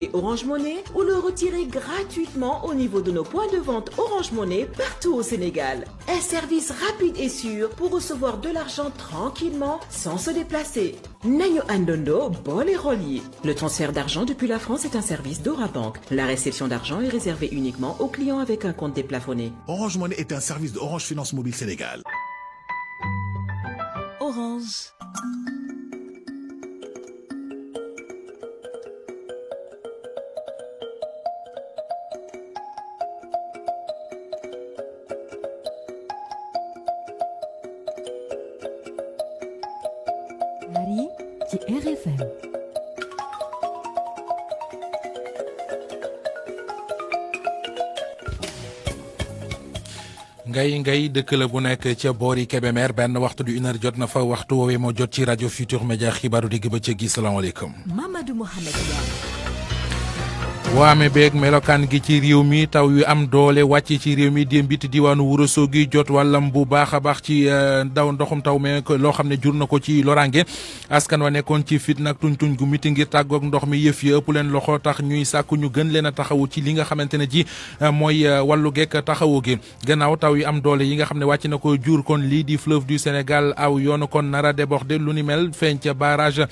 et Orange Money ou le retirer gratuitement au niveau de nos points de vente Orange Money partout au Sénégal. Un service rapide et sûr pour recevoir de l'argent tranquillement sans se déplacer. Nañu Andondo boole xol yi. Le transfert d'argent depuis la France est un service d'Orabank. La réception d'argent est réservée uniquement aux clients avec un compte déplafonné. Orange Money est un service de Orange Finance Mobile Sénégal. Orange. Marie ci RFM. ngay dëkk la bu nekk ca boori Kébémer benn waxtu du 1h jot na fa waxtu woowee moo jot ci rajo Futur Média xibaaru digg ba gi salaamaaleykum. Mamadou Mohamed Ndiaye. waame beeg melokaan gi ci réew mi taw yu am doole wàcc ci réew mi démbit diwaanu Ourossogui jot wàllam bu baax a baax ci daw ndoxum taw me loo xam ne jur na ko ci lorange askan wa nekkoon ci fit nag tuñ gu miti ngir tàggoog ndox mi yëf yi ëpp leen loxo tax ñuy sàkku ñu gën leen a taxawu ci li nga xamante ne ji mooy wàllu gekk taxawu gi gannaaw taw yu am doole yi nga xam ne wàcc na ko jur kon lii di fleuve du Sénégal aw yoonu kon nara débordé lu ni mel feeñ ca barrage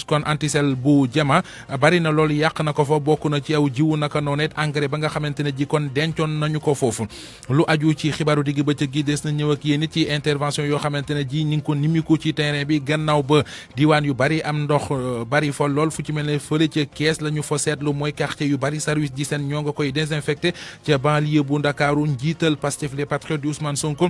kon antisel bu Jama bari na loolu yàq na ko fa bokk na ci aw jiwu naka noonet engrais ba nga xamante ne ji kon dencoon nañu ko foofu lu aju ci xibaaru digg bëccëg gi des na ñëw ak yéen ci intervention yoo xamante ne ji ñi ngi ko nimiku ci terrain bi gannaaw ba diwaan yu bari am ndox bari fa lool fu ci mel ne fële ca Kees la ñu fa seetlu mooy quartier yu bari service d'hygiène ñoo nga koy désinfecté ca banlieue bu Ndakaaru njiital Pastef les patriotes di Ousmane Sonko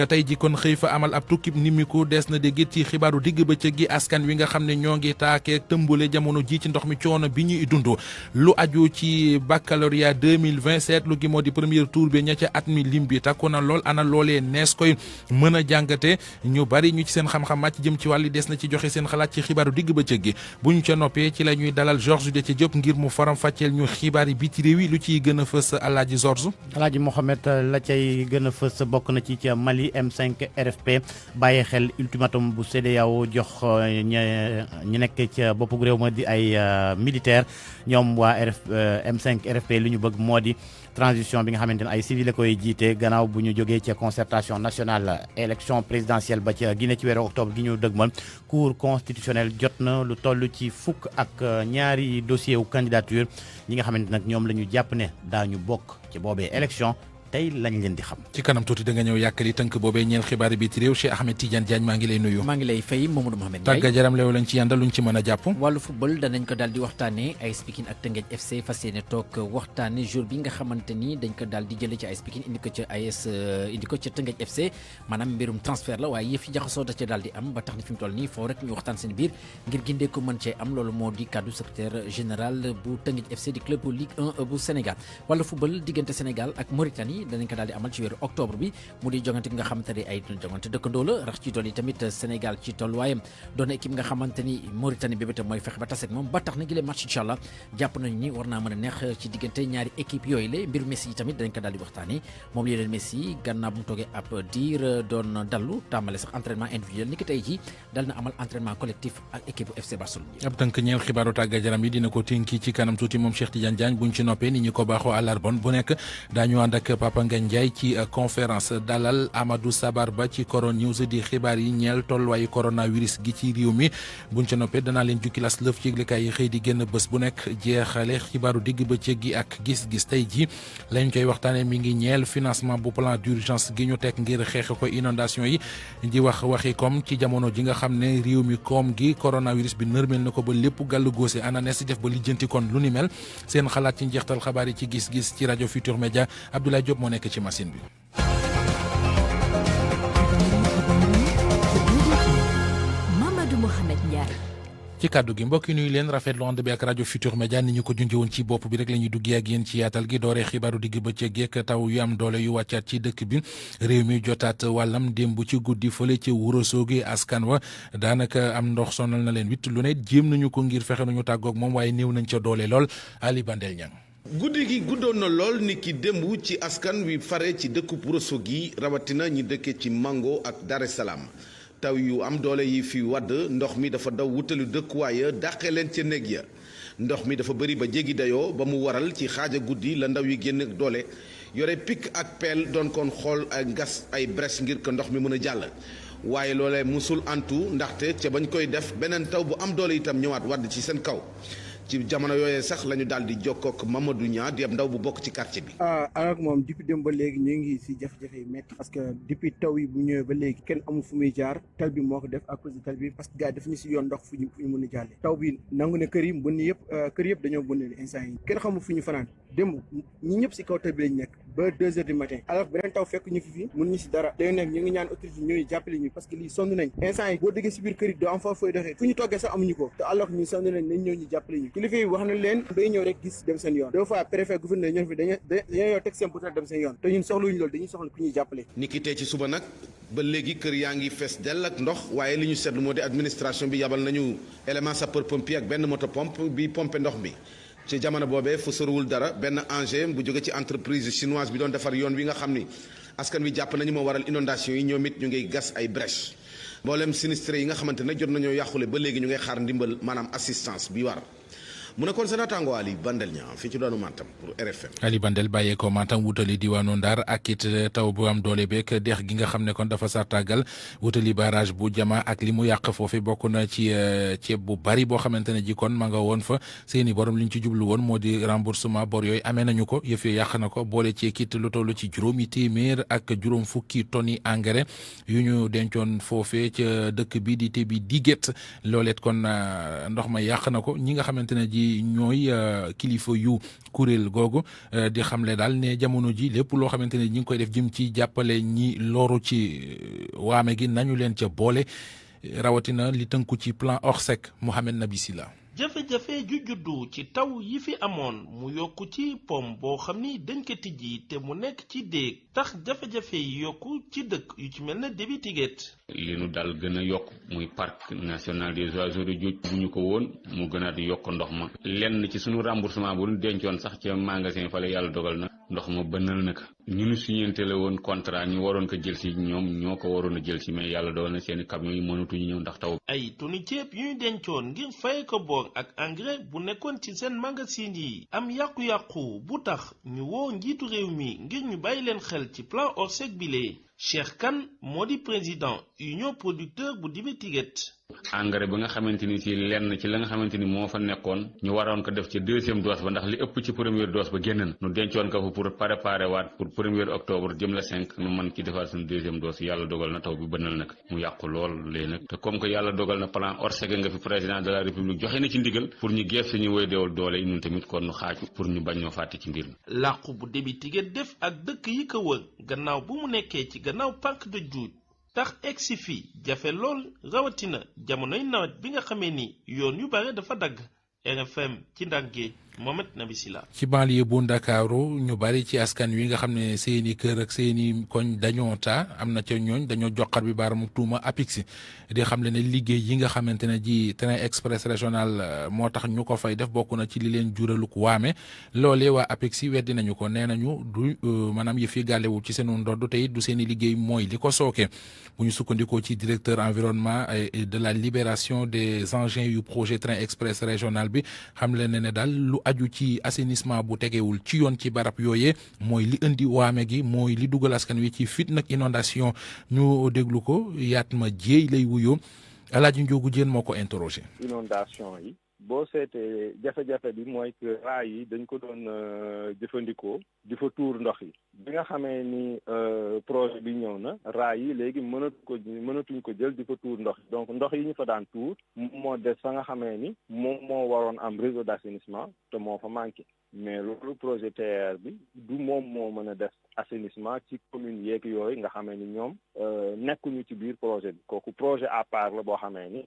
tey ji kon xëy fa amal ab tukkib nimiku des na dégg ci xibaaru digg bëccëg gi askan wi nga xam ne ñoo ngi taakee tëmbale jamono ji ci ndox mi coono bi ñuy dund lu aju ci baccalauréat 2020 seetlu gi moo di premier tour bi ña ca at mi lim bi takku na lool ana loolee nees koy mën a jàngate ñu bari ñu ci seen xam-xam màcc jëm ci wàlli des na ci joxe seen xalaat ci xibaaru digg bëccëg gi bu ñu ca noppee ci la ñuy dalal Georges Déthié Diop ngir mu faram fàcceel ñu xibaar yi biti réew yi lu ciy gën a fës Alaaji Georges. Alaaji Mohamed la cay gën a fës bokk na ci ca Mali M5 RFP bàyyi xel ultimatum bu CEDEAO jox ñi nekk ca boppu réew ma di ay militaire ñoom waa M5 RFP li ñu bëgg moo di transition bi nga xamante ne ay civil la koy jiite gannaaw bu ñu jógee ca concertation nationale élection présidentielle ba ca Guinée ci weeru octobre gi ñu dëgmal cour constitutionnel jot na lu toll ci fukk ak ñaari dossier wu candidature ñi nga xamante nag ñoom la ñu jàpp ne daañu bokk ci boobee élection tey lañ leen di xam. ci kanam tuuti da nga ñëw yàkkali tënk boobee ñeel xibaar bi ci réew Cheikh Ahmed Tidiane Diagne maa ngi lay nuyu. maa ngi lay fay Mamadou Mohamed Ndiaye. tàggat yaram leew lañ ci yàndal luñ ci mën a jàpp. wàllu football danañ ko daal di waxtaanee AS Pikine ak Teungueth FC fas yéene toog waxtaanee jour bi nga xamante ni dañ ko daal di jëlee ci AS Pikine indi ko ca Teungueth FC maanaam mbirum transfert la waaye yëf yi jaxasoo da ca daal di am ba tax na fi mu toll nii foo rek ñu waxtaan seen biir ngir gindee ko mën cee am loolu moo di kaddu secrétaire général bu Teungueth FC di club bu Ligue 1 bu Sénégal wàllu football diggante Sénégal ak Mauritanie danañ ko daal di amal ci weeru octobre bi mu di jongante nga xamante ne ay jongante dëkkandoo la rax ci dool yi tamit Sénégal ci tolluwaayam doon équipe nga xamante ni Mauritanie bi tam mooy fexe ba taseeg moom ba tax na gilee match incha allah jàpp nañu ni war naa mën a neex ci diggante ñaari équipe yooyu la mbiru Messi yi tamit dañ ko daal di waxtaani moom Lionel Messi gannaaw bu mu toogee ab diir doon dallu tàmbale sax entraînement individuel ni ki tey ji dal na amal entraînement collectif ak équipe FC Barcelone ab tënk ñeel xibaaru tàggat yaram yi dina ko tënki ci kanam tuuti moom Cheikh Tidiane Diagne buñ ci noppee ni ñu ko baaxoo àllarbon bu nekk daañu ànd ak Papa Ngagne Ndiaye ci conférence dalal Amadou Sabar Ba ci Coro News di xibaar yi ñeel tolluwaayu coronavirus gi ci réew mi buñ ca noppee danaa leen jukki las lëf ci yëglekaay yi xëy di génn bés bu nekk jeexale xibaaru digg bëccëg gi ak gis-gis tey ji lañ koy waxtaane mi ngi ñeel financement bu plan d'urgence gi ñu teg ngir xeexe ko inondation yi di waxi comme ci jamono ji nga xam ne réew mi koom gi coronavirus bi nërmel na ko ba lépp gàllu góose ananes def ba lijjanti kon lu ni mel seen xalaat ci njeextal xabaar yi ci gis-gis ci rajo Futur Média Abdoulaye Diop moo nekk ci machine bi. ci kàddu gi mbokk yi nuyu leen rafetlu ànd bi ak rajo Futur Média ni ñu ko junjee ci bopp bi rek la ñuy duggee ak yéen ci yaatal gi dooree xibaaru digg bëccëg yeeg taw yu am doole yu wàccaat ci dëkk bi réew mi jotaat wàllam démb ci guddi fële ci Ourossogui askan wa daanaka am ndox sonal na leen witt lu ne jéem nañu ko ngir fexe nañu tàggoog moom waaye néew nañ ca doole lool Ali Bandel Niang. guddi gi guddoon na lool ni ki démb ci askan wi fare ci dëkku Ourossogui rawatina ñi dëkke ci Mango ak Dar es Salaam taw yu am doole yi fi wadd ndox mi dafa daw wutalu dëkkuwaaya dàqe leen ca néeg ya ndox mi dafa bëri ba jéggi dayoo ba mu waral ci xaaja guddi la ndaw yi génn doole yore pik ak peel doon koon xool ay gas ay brèche ngir ko ndox mi mën a jàll waaye loolee musul antu ndaxte ca bañ koy def beneen taw bu am doole itam ñëwaat wadd ci seen kaw ci jamono yooyee sax la ñu daal di jokkook Mamadou Niang di ab ndaw bu bokk ci quartier bi. alors moom depuis dem ba léegi ñu ngi si jafe-jafe yi métti parce que depuis taw yi bu ñëwee ba léegi kenn amul fu muy jaar tal bi moo ko def à cause de tal bi parce que gars yi daf ñu si yoon ndox fu ñu mën a jàllee taw bi nangu ne kër yi mbënn yëpp kër yëpp dañoo bënn instant yi kenn xamul fu ñu fanaan démb ñi ñëpp si kaw tal bi lañ nekk ba 2 heures du matin alors beneen taw fekk ñu fi mun ñu si dara léegi nag ñu ngi ñaan autorité ñooy jàppale ñu parce que lii sonn nañ instant yi boo déggee si biir kër yi doo am fa fooy doxee fu ñu toggee sax amuñu ko te alors ñu sonn nañ nañ ñëw ñu jàppale ñu kilifa yi wax na leen day ñëw rek gis dem seen yoon deux fois préfet gouverneur ñoo fi dañoo teg seen putal dem seen yoon te ñun soxluñu loolu dañuy soxla ku ñuy jàppale. niki tey ci suba nag ba léegi kër yaa ngi fees dell ak ndox waaye li ñu seetlu moo di administration bi yabal nañu élément sapeur pompier ak benn moto pompe bi pompe ndox mi ci jamono boobee fu soriwul dara benn engin bu jóge ci entreprise chinoise bi doon defar yoon wi nga xam ni askan wi jàpp nañu moo waral inondation yi ñoom it ñu ngi gas ay brèche mboolem sinistré yi nga xamante ne jot nañoo yàqule ba léegi ñu ngay xaar ndimbal maanaam assistance bi war. mu nekkoon seen naataango Ali Bandel ñaa fii ci doonu Matam pour RFM. Ali Bandel bàyyeekoo Matam wutali diwaanu Ndar ak it taw bu am doole beeg dex gi nga xam ne kon dafa sartàggal wutali barrage bu Jama ak li mu yàq foofu bokk na ci ceeb bu bari boo xamante ne ji kon ma nga woon fa seeni borom li ñu ci jublu woon moo di remboursement bor yooyu amee nañu ko yëf yi yàq na ko boole ci kit lu toll ci juróomi téeméer ak juróom fukki tonni engrais yu ñu dencoon foofee ca dëkk bi di Tébi Diguet looleet kon ndox ma yàq na ko ñi nga xamante ne ji ñooy kilifa yu kuréel googu di xamle daal ne jamono ji lépp loo xamante ne ñi ngi koy def jëm ci jàppale ñi loru ci waame gi nañu leen ca boole rawatina li tënku ci plan Orsec Mohamed Nabi Silla. jafe-jafe ju juddu ci taw yi fi amoon mu yokku ci pom boo xam ni dañ ko tijji te mu nekk ci déeg tax jafe-jafe yi yokku ci dëkk yu ci mel ne Débi Tiguet. li nu dal gën a yokk muy parc national des oiseaux de Djoudj bu ñu ko woon mu gën a yokk ndox ma lenn ci sunu remboursement bu ñu dencoon sax ca magasin fa la yàlla dogal na ndox ma bënnal na ko ñu nu signante la woon contrat ñu waroon ko jël si ñoom ñoo ko waroon a jël si mais yàlla dogal na seeni camion yi mënatuñu ñëw ndax taw. ay toni ceeb yu ñu dencoon ngir fay ko bor ak engrais bu nekkoon ci seen magasin yi am yàqu-yàqu bu tax ñu woo njiitu réew mi ngir ñu bàyyi leen xel ci plan Orsec bile. Cheikh Kane moo di président union producteur bu Débi Tiguet. engrais ba nga xamante ni ci lenn ci la nga xamante ni moo fa nekkoon ñu waroon ko def ci deuxième dose ba ndax li ëpp ci première dose ba génn na nu dencoon ko fa pour préparer waat pour 1er octobre jëm la 5 nu mën ci defaat suñu deuxième dose yàlla dogal na taw bi bënnal nag mu yàqu lool léegi nag te comme que yàlla dogal na plan Orsec nga fi président de la république joxe na ci ndigal pour ñu geef suñu woy deewul doole yi ñun tamit kon nu xaaju pour ñu bañ ñoo fàtte ci mbir mi. làqu bu Débi Tiguet def ak dëkk yi ko wër gannaaw bu mu nekkee ci gannaaw parc de Djoudj tax egsi fi jafe lool rawatina jamonoy nawet bi nga xamee ni yoon yu bare dafa dagg. RFM ci Ndar Géej Mohamed Nabi Silla. ci banlieue bu Ndakaaru ñu bari ci askan wi nga xam ne seeni kër ak seeni koñ dañoo taa am na ca ñooñ dañoo joxar bi baaramu tuuma APIX di xam le ne liggéey yi nga xamante ne ji train express régional moo tax ñu ko fay def bokk na ci li leen juraluk waame loolee waa APIX weddi nañu ko nee nañu du maanaam yëf yi gàllewul ci seenu ndodd te it du seeni liggéey mooy li ko sooke bu ñu sukkandikoo ci directeur environnement et de la libération des engins yu projet train express régional bi xam le ne daal lu aju ci assainissement bu tegewul ci yoon ci barab yooyee mooy li indi waame gi mooy li dugal askan wi ci fit nag inondation ñu déglu ko yaat ma jéey lay wuyoo Alaaji Njóogu Jéen moo ko interrogé. inondation yi boo seetee jafe-jafe bi mooy que raay yi dañ ko doon jëfandikoo di fa tuur ndox yi bi nga xamee ni projet bi ñëw na raay yi léegi mënatuñ ko jël di fa tuur ndox yi donc ndox yi ñu fa daan tuur moo des fa nga xamee ni moom moo waroon am réseau d'assainissement te moo fa manqué mais loolu projet TER bi du moom moo mën a def assainissement ci commune yeeg yooyu nga xamee ni ñoom nekkuñu ci biir projet bi kooku projet à part la boo xamee ni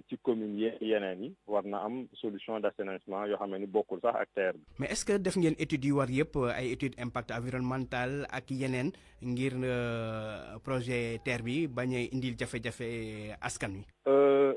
ci commune yeneen yi war na am solution d'assainissement yoo xamee ni bokkul sax ak TER bi. mais est-ce que def ngeen études yu war yëpp ay études impact environnemental ak yeneen ngir projet TER bi bañ a indil jafe-jafe askan wi.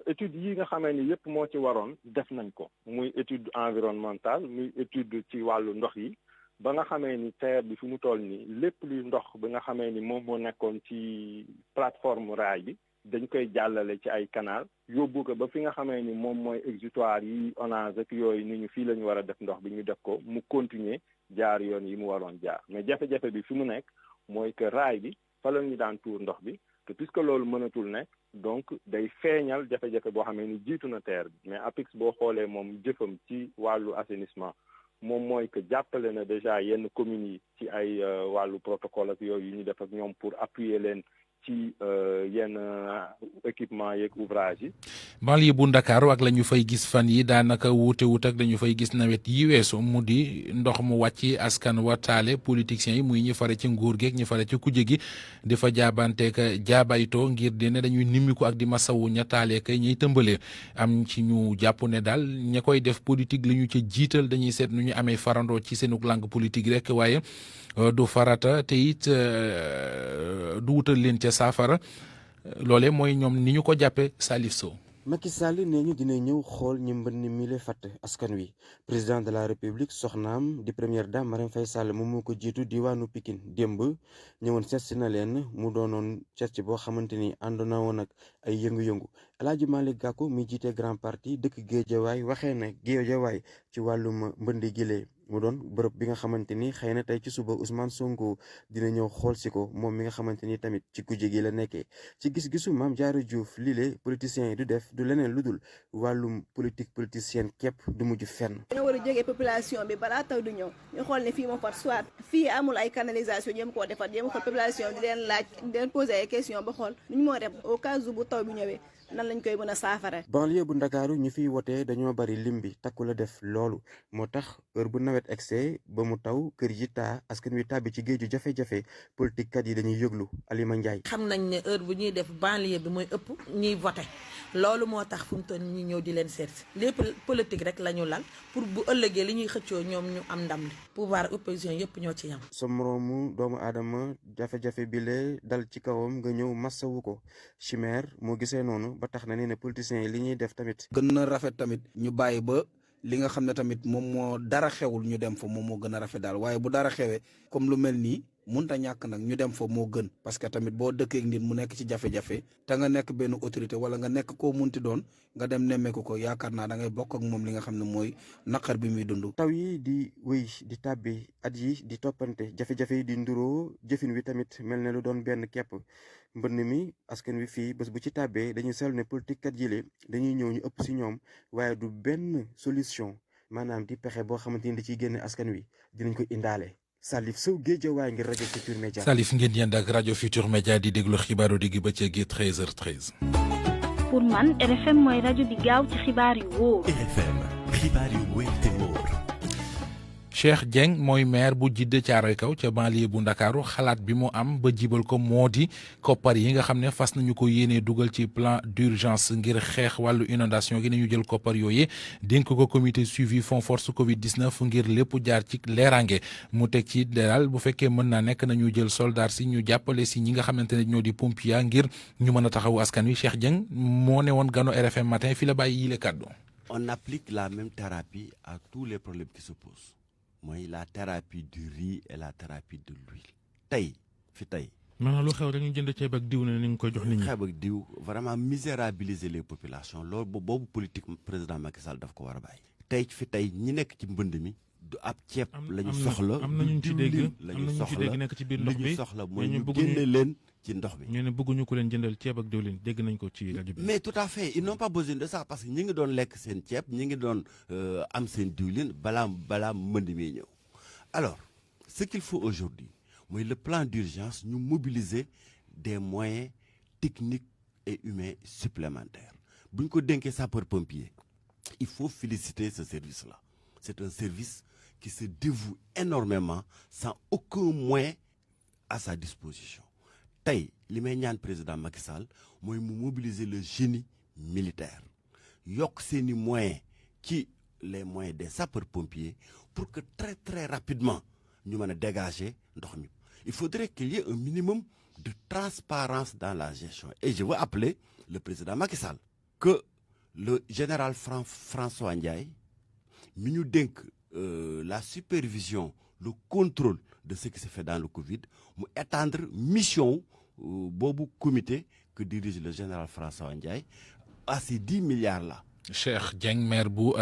études yi nga xamee ni yëpp moo ci waroon def nañ ko muy étude environnementale muy étude ci wàllu ndox yi ba nga xamee ni TER bi fi mu toll nii lépp luy ndox ba nga xamee ni moom moo nekkoon ci plateforme raay bi dañ koy jàllale ci ay canal yóbbu ko ba fi nga xamee ni moom mooy exutoire yi ONAS ak yooyu ni ñu fii la ñu war a def ndox bi ñu def ko mu continuer jaar yoon yi mu waroon jaar mais jafe-jafe bi fi mu nekk mooy que raay bi fa la ñu daan tuur ndox bi te puisque loolu mënatul nekk donc day feeñal jafe-jafe boo xamee ni jiitu na TER bi mais APIX boo xoolee moom jëfam ci wàllu assainissement moom mooy que jàppale na déjà yenn communes yi ci ay wàllu protocole ak yooyu yu ñu def ak ñoom pour appuyer leen ci yenn équipement yeeg ouvrage yi. banlieue bu Ndakaaru ak la ñu fay gis fan yi daanaka wuute wut ak dañu fay gis nawet yi weesu mu di ndox mu wàcc askan wa taale politiciens yi muy ñi fare ci nguur geeg ñi fare ci kujje gi di fa jaabanteek jaabaytoo ngir dine dañuy nimmiku ak di masawu ña taale kay ñiy tëmbalee am ci ñu jàpp ne daal ña koy def politique li ñu ca jiital dañuy seet nu ñu amee farandoo ci seenu langue politique rek waaye du farata te it du wutal leen ca saafara loole mooy ñoom ni ñu ko jàppe Salif Sow. Macky Sall nee ñu dina ñëw xool ñi mbënn mi le fàtte askan wi président de la république soxnaam di première dame Marème Faye Sall moom moo ko jiitu diwaanu Pikine démb ñëwoon seet si na leen mu doonoon seet boo xamante ni ànd na woon ak ay yëngu-yëngu El Hadji Malick Gakou mi jiite grand parti dëkk Géejawaay waxee na Géejawaay ci wàllum mbënd gile mu doon bërëb bi nga xamante ni xëy na tey ci suba Ousmane Sonko dina ñëw xool si ko moom mi nga xamante ni tamit ci kujje gi la nekkee ci gis-gisu Mame Diarra Diouf lile politiciens yi du def du leneen lu dul wàllum politique politicienne képp du mujj fenn. dañoo war a jógee population bi balaa taw du ñëw ñu xool ne fii moo fat soit fii amul ay canalisation jéem koo defar jéem a xool population di leen laaj di leen poser ay question ba xool nu ñu moo def au cas où bu taw bi ñëwee nan lañ koy mën a saafara. banlieue bu Ndakaaru ñu fiy wotee dañoo bari lim bi takku la def loolu moo tax heure bu nawet excès ba mu taw kër yi taa askan wi tàbbi ci géeju jafe-jafe politique kat yi dañuy yëglu Alima Ndiaye. xam nañ ne heure bu ñuy def banlieue bi mooy ëpp ñuy voté loolu moo tax fu mu toll ñi ñëw di leen seet lépp politique rek la ñu lal pour bu ëllëgee li ñuy xëccoo ñoom ñu am ndam li pouvoir opposition yëpp ñoo ci yam. sa moroomu doomu aadama jafe-jafe bi lee dal ci kawam nga ñëw massawu ko chimère moo gisee noonu ba tax na nee na politiciens yi li ñuy def tamit. gën na rafet tamit ñu bàyyi ba li nga xam ne tamit moom moo dara xewul ñu dem fa moom moo gën a rafet daal waaye bu dara xewee comme lu mel nii munta ñàkk nag ñu dem fa moo gën parce que tamit boo dëkkee ak nit mu nekk ci jafe-jafe te nga nekk benn autorité wala nga nekk koo munti doon nga dem nemmeeku ko yaakaar naa da ngay bokk ak moom li nga xam ne mooy naqar bi muy dund. taw yi di wéy di tàbbi at yi di toppante jafe-jafe yi di nduroo jëfin wi tamit mel ne lu doon benn kepp mbënn mi askan wi fii bés bu ci tàbbee dañuy seetlu ne politique kat yile dañuy ñëw ñu ëpp si ñoom waaye du benn solution maanaam di pexe boo xamante ni da ciy génne askan wi dinañ ko indaale. Salif Sow Guédiawaye ngir rajo Futur Média. Salif ngeen yend ak rajo Futur Média di déglu xibaaru digg bëccëg gi 13h13. pour man RFM mooy rajo bi gaaw ci xibaar yu wóor. RFM xibaar yu wóor te wóor. Cheikh Dieng mooy maire bu Djiddah Thiaroye Kaw ca banlieue bu Ndakaaru xalaat bi mu am ba jibal ko moo di koppar yi nga xam ne fas nañu ko yéenee dugal ci plan d'urgence ngir xeex wàllu inondation gi nañu jël koppar yooyee dénk ko comité suivi fonds force Covid 19 ngir lépp jaar ci leeraange mu teg ci daal bu fekkee mën naa nekk nañu jël soldat si ñu jàppale si ñi nga xamante ne ñoo di pompier ngir ñu mën a taxawu askan wi Cheikh Dieng moo ne woon gano RFM matin fi la bàyyi yile kàddu. On applique la même thérapie à tous les problèmes qui se posent. mooy la thérapie du riz et la thérapie de l'huile tey fi tey. maanaam lu xew rek ñu jënd ceeb ak diw ne ni nga koy jox nit ñi. ceeb ak diw vraiment misérabiliser les populations loolu boobu politique président Macky Sall daf ko war a bàyyi. tey fi tey ñi nekk ci mbënd mi du ab ceeb la ñu soxla. am na ñu ci dégg la ñu soxla nekk ci biir ndox bi li ñu soxla mooy ñu génne leen ci ndox bi. ñu ne bëgguñu ko leen jëndal ceeb ak diwlin dégg nañ ko ci rajo bi. mais tout à fait ils n'ont pas besoin de ça parce que ñi ngi doon lekk seen ceeb ñi ngi doon am seen diwlin balaa mbënd mi ñëw. Alors, ce qu'il faut aujourd'hui, c'est le plan d'urgence, nous mobiliser des moyens techniques et humains supplémentaires. Si nous avons sapeurs-pompiers, il faut féliciter ce service-là. C'est un service qui se dévoue énormément sans aucun moyen à sa disposition. Tay, li may ñaan président Macky Sall mooy mu mobiliser le génie militaire. Yok seeni moyens qui les moyens des sapeurs-pompiers pour que très très rapidement nous puissions dégager ndox mi. Il faudrait qu'il y ait un minimum de transparence dans la gestion. Et je veux appeler le président Macky Sall que le général François Ndiaye mi ñu dénk la supervision, le contrôle de ce qui se fait dans le Covid, mu étendre mission boobu comité que dirige le général François Ndiaye à ces 10 milliards là. Cheikh Dieng maire bu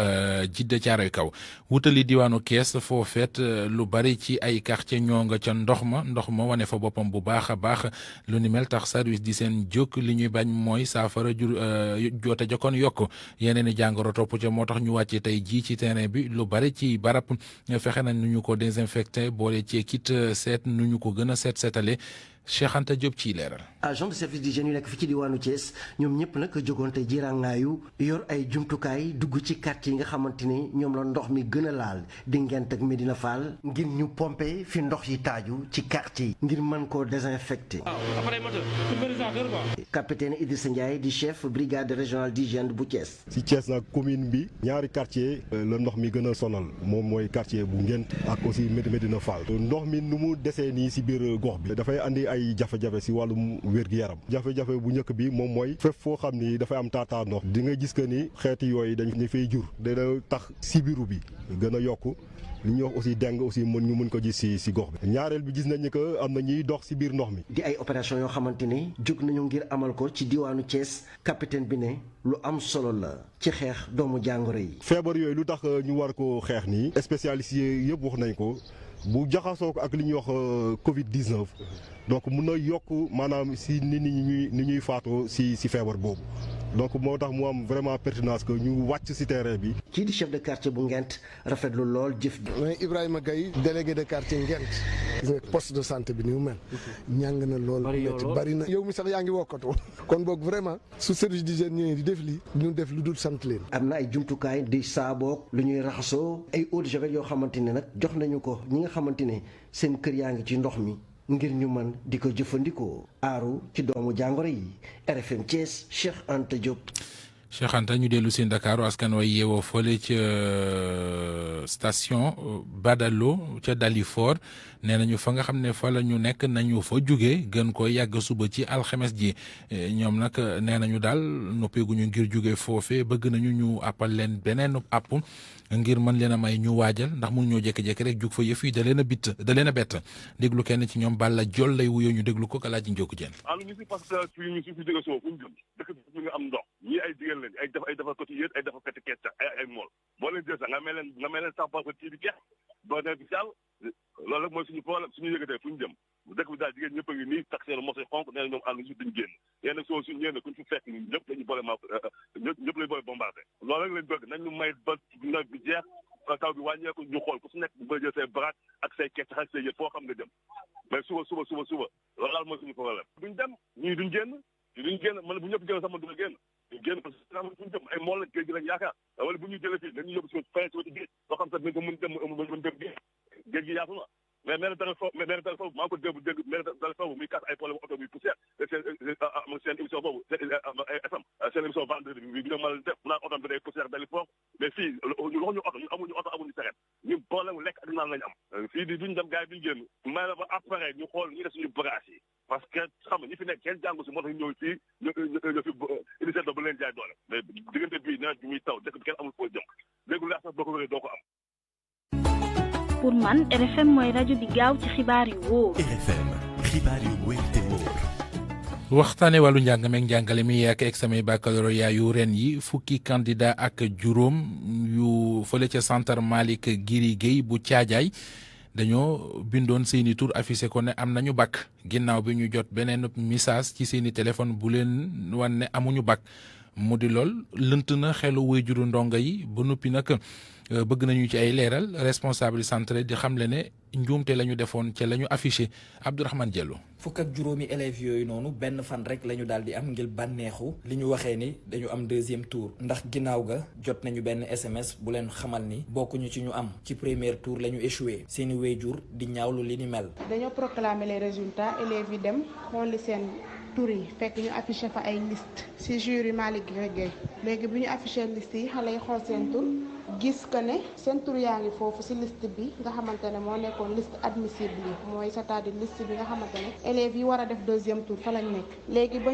Djiddah Thiaroye Kaw wutali diwaanu Kees foo feet lu bari ci ay quartier ñoo nga ca ndox ma wane fa boppam bu baax a baax lu ni mel tax service di seen jóg li ñuy bañ mooy saafara joote jokkoon yokk yeneen i jàngoro topp ca moo tax ñu wàcce tey jii ci terrain bi lu bari ci barab fexe nañ nu ñu ko désinfecté boole ci kit seet nu ñu ko gën a seetale Cheikh Anta Diop ci leeral. agent de service d'hygiène yu nekk fi ci diwaanu Thiès ñoom ñëpp nag jógoon te jirangaayu yor ay jumtukaay dugg ci quartier yi nga xamante ni ñoom la ndox mi gën a laal di Ngent ak Medina Fall ngir ñu pomper fi ndox yi taaju ci quartier yi ngir mën koo désinfecter. capitaine Idrissa Ndiaye di chef brigade régionale d'hygiène bu Thiès. si Thiès nag commune bi ñaari quartier la ndox mi gën a sonal moom mooy quartier bu Ngent ak aussi Medina Fall ndox mi nu mu desee nii si biir gox bi dafay andi ay jafe-jafe si wàllum wér-gu-yaram jafe-jafe bu njëkk bi moom mooy fépp foo xam ni dafay am taataa ndox di nga gis que ni xeeti yooyu dañu fay jur dana tax sibiru bi gën a yokk li ñuy wax aussi deng aussi mën ko gis si gox bi ñaareel bi gis nañ ni que am na ñuy dox si biir ndox mi. di ay opération yoo xamante ni jóg nañu ngir amal ko ci diwaanu Thiès capitaine bi ne lu am solo la ci xeex doomu jàngoro yi. feebar yooyu lu tax ñu war ko xeex nii spécialistes yi yëpp wax nañ ko bu jaxasoo ko ak li ñuy wax Covid-19 donc mun na yokk maanaam si nit ñi ñuy faatoo si feebar boobu donc moo tax mu am vraiment pertinence que ñu wàcc si terrain bi. kii di chef de quartier bu Ngent rafetlu lool jëf ji. mais Ibrahima Gaye délégué de quartier Ngent gis nga poste de santé bi ni mu mel. ñàng na lool bari na yow mi sax yaa ngi wokkatoo kon boog vraiment su service d'hygiène ñëwee di def lii ñu def lu dul sant leen. am na ay jumtukaay di saaboog lu ñuy raxasoo ay eau de javel yoo xamante ne nag jox nañu ko ñi nga xamante ne seen kër yaa ngi ci ndox mi ngir ñu mën di ko jëfandikoo aaru ci doomu jàngoro yi RFM Thiès Cheikh Anta Diop. Cheikh Anta ñu dellu si Dakar askan wa yeewoo fële ca station Badalo ca Dalifort nee nañu fa nga xam ne fa la ñu nekk nañu fa jóge gën ko yàgg suba ci alxames ji ñoom nag nee nañu daal noppeeguñu ngir jóge foofe bëgg nañu ñu àppal leen beneen àpp ngir mën leen a may ñu waajal ndax mun ñoo jékki-jékki rek jug fa yëf yi da leen a bett déglu kenn ci ñoom Balla Jol lay wuyoo ñu déglu ko Alaaji Njóoku Jeen. ñu si parce que fii ñu si fi jóge soo fu ñu jëm dëkk bi nga am ndox ñii ay jigéen lañ ay dafa cotisé ay dafa fete kees ay mool boo leen jël sax nga mel leen sax parce que kii bi keex doo ne bi sall loolu rek mooy suñu problème suñu yëgatee fu ñu jëm dëkk bi daal jigéen ñëpp a ngi nii tax seen mos xonk nee na ñoom ànd ñu duñ génn yéen nag soo suñu ñëwee kuñ fi fekk ñun ñëpp lañu boole ñëpp lañu boole bombardé loolu rek lañ bëgg nañ ñu may ba nawet bi jeex taw bi wàññeeku ñu xool ku su nekk ba jël say baraak ak say kees ak say yët foo xam nga jëm mais suba loolu daal mooy suñu problème duñ dem ñii duñ génn man bu ñëpp génn sax man du ma génn ñu génn parce que xam fuñu jëm ay mool la géej gi lañ yaakaar wala bu ñuy jëlee fii dañuy yóbbu si fay si géej loo xam sax dañ ko mën dem géej gi yaatu na mais maire dara foofu maa ngi ko dégg maire dara foofu muy kaas ay problème oto muy poussière seen émission boobu FM seen émission vendredi bi ñu mal def naan oto bi day poussière dali foofu mais fii ñu waxuñu oto ñu amuñu oto amuñu saret ñu problème lekk ak naan lañ am fii di duñ dem gars yi duñ génn may la ba après ñu xool ñu def suñu bagage yi parce que xam nga ñi fi nekk kenn jàngu si moo tax ñëw fii ñu fi initiative ba leen jaay doole mais diggante bii nawet bi muy taw dëkk bi kenn amul foo jëm léegi lu sax boo ko wéree doo ko am. pour man RFM mooy rajo bi gaaw ci xibaar yu wóor. RFM xibaar yu wóor te wóor. waxtaane wàllu njàng meeg njàngale mi ak examen baccalauréat yu ren yi fukki candidat ak juróom yu fële ca centre Malick Guiri Guèye bu Caajaay dañoo bindoon seeni tur affiché ko ne am nañu bac ginnaaw bi ñu jot beneen message ci seeni téléphone bu leen wan ne amuñu bac mu di lool lënt na xelu waajuru ndongo yi ba noppi nag bëgg nañu ci ay leeral responsable centre di xamle ne njuumte la ñu defoon ca la ñu affiché Abdourahmane Diallo. fukk ak juróomi élèves yooyu noonu benn fan rek la ñu daal di am ngir bànneexu li ñu waxee ni dañu am deuxième tour ndax ginnaaw ga jot nañu benn SMS bu leen xamal ni bokkuñu ci ñu am ci premier tour la ñu échoué seeni waajur di ñaawlu li ni mel. dañoo proclamer les résultats élèves yi dem xooli seen tur yi fekk ñu affiché fa ay liste ci jury Malick Gueye léegi bi ñu affiché liste yi xale yi xool seen tur gis que ne seen tur yaa ngi foofu ci liste bi nga xamante ne moo nekkoon liste admissible yi mooy c'est-à-dire liste bi nga xamante ne élèves yi war a def deuxième tour fa lañ nekk léegi ba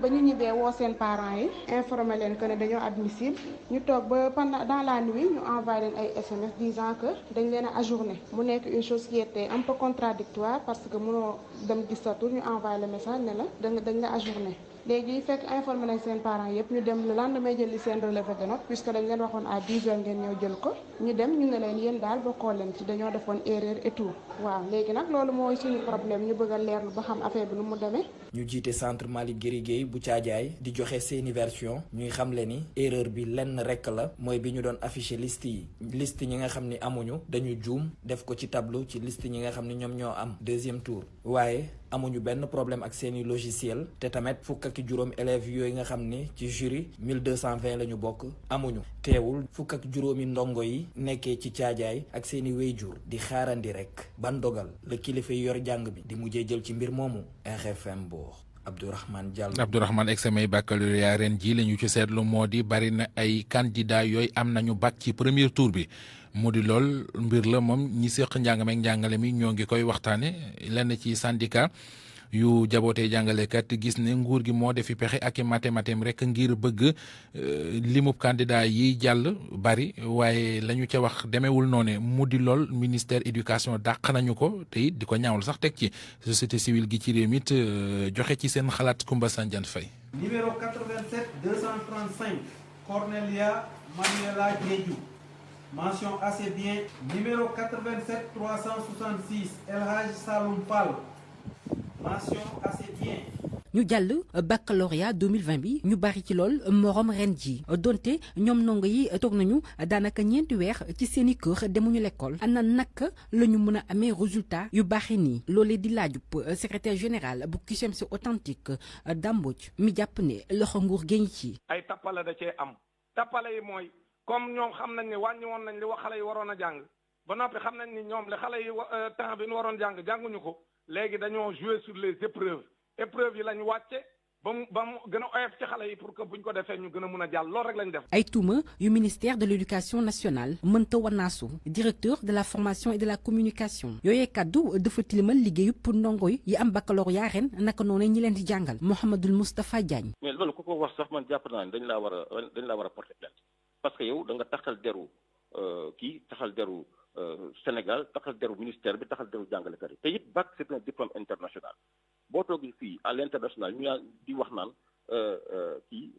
ñu ñibbee woo seen parents yi informer leen que ne dañoo admissible ñu toog ba pendant dans la nuit ñu envoyé leen ay SMS disant que dañ leen a ajourné mu nekk une chose qui était un peu contradictoire parce que mënoo dem gis sa tur ñu envoyé le message ne la dañ la ajourné léegi fekk informé nañ seen parents yëpp ñu dem le lendemain jëli seen relevé de notes puisque dañ leen waxoon à 10 heures ngeen ñëw jël ko ñu dem ñu ne leen yéen daal bokkoo leen ci dañoo defoon erreur et tout waaw léegi nag loolu mooy suñu problème ñu bëgg a leerlu ba xam affaire bi nu mu demee. ñu jiite centre Malick Guéri Guèye bu Thiadiaye di joxe seeni version ñuy xamle ni erreur bi lenn rekk la mooy bi ñu doon affiché liste yi liste ñi nga xam ni amuñu dañu juum def ko ci tableau ci liste ñi nga xam ni ñoom ñoo am deuxième tour waaye amuñu benn problème ak seeni logiciel te tamit fukk ak juróom élèves yooyu nga xam ni ci jury 1220 la ñu bokk amuñu teewul fukk ak juróomi ndongo yi nekkee ci Thiadiaye ak seeni wéyjur di xaarandi rek ban dogal la kilifa yi yor jàng bi di mujjee jël ci mbir moomu RFM Mbour Abdourahmane Diallo. Abdourahmane examen baccalauréat ren ji la ñu ci seetlu moo di bari na ay candidat yooyu am nañu bac ci premier tour bi mu di lool mbir la moom ñi séq njàng meek njàngale mi ñoo ngi koy waxtaane lenn ci syndicat yu jabootee jàngalekat gis ne nguur gi moo defi pexe ak i mathématique rek ngir bëgg limub candidat yi jàll bari waaye la ñu ca wax demewul noone mu di lool ministère éducation dàq nañu ko te it di ko ñaawul sax teg ci société civile gi ci réew mi it joxe ci seen xalaat Koumba Sandiane Faye. numéro 87 235 Cornelia Manuela Diédhiou mention assez bien. Numéro 87 366 El Hadj Saloum Fall mention assez bien. ñu jàll baccalauréat 2020 bi ñu bari ci lool morom ren ji donte ñoom ndongo yi toog nañu daanaka ñeenti weer ci seeni kër demuñu l'école ana naka la ñu mën a amee résultat yu baaxee nii loolee di laajub secrétaire général bu CUSEMS authentique Dambodj mi jàpp ne loxo nguur génn ci. ay tappale da cee am tappale yi mooy comme ñoom xam nañ ne wàññi woon nañ li wax xale yi waroon a jàng ba noppi xam nañ ni ñoom li xale yi temps bi ñu waroon jàng jànguñu ko léegi dañoo jouer sur les épreuves yi lañ wàcce ba mu gën a oyof ci xale yi pour que buñ ko defee ñu gën a mën a jàll loolu rek lañ def. ay tuuma yu ministère de l'éducation nationale mënta wanaasu directeur de la formation et de la communication yooyee kaddu dafa tilimal liggéeyu pour ndongo yi am baccalauréat ren naka noonu ñi leen di jàngal Mouhamadoul Moustapha Diagne. mais loolu ku ko wax sax man jàpp naa ne dañ laa war a porter plainte parce que yow da nga taxal deru taxal deru Sénégal taxal deru ministère bi taxal deru jàngalekat yi te it bac c'est un diplôme international boo toogee fii à l'international ñu di wax naan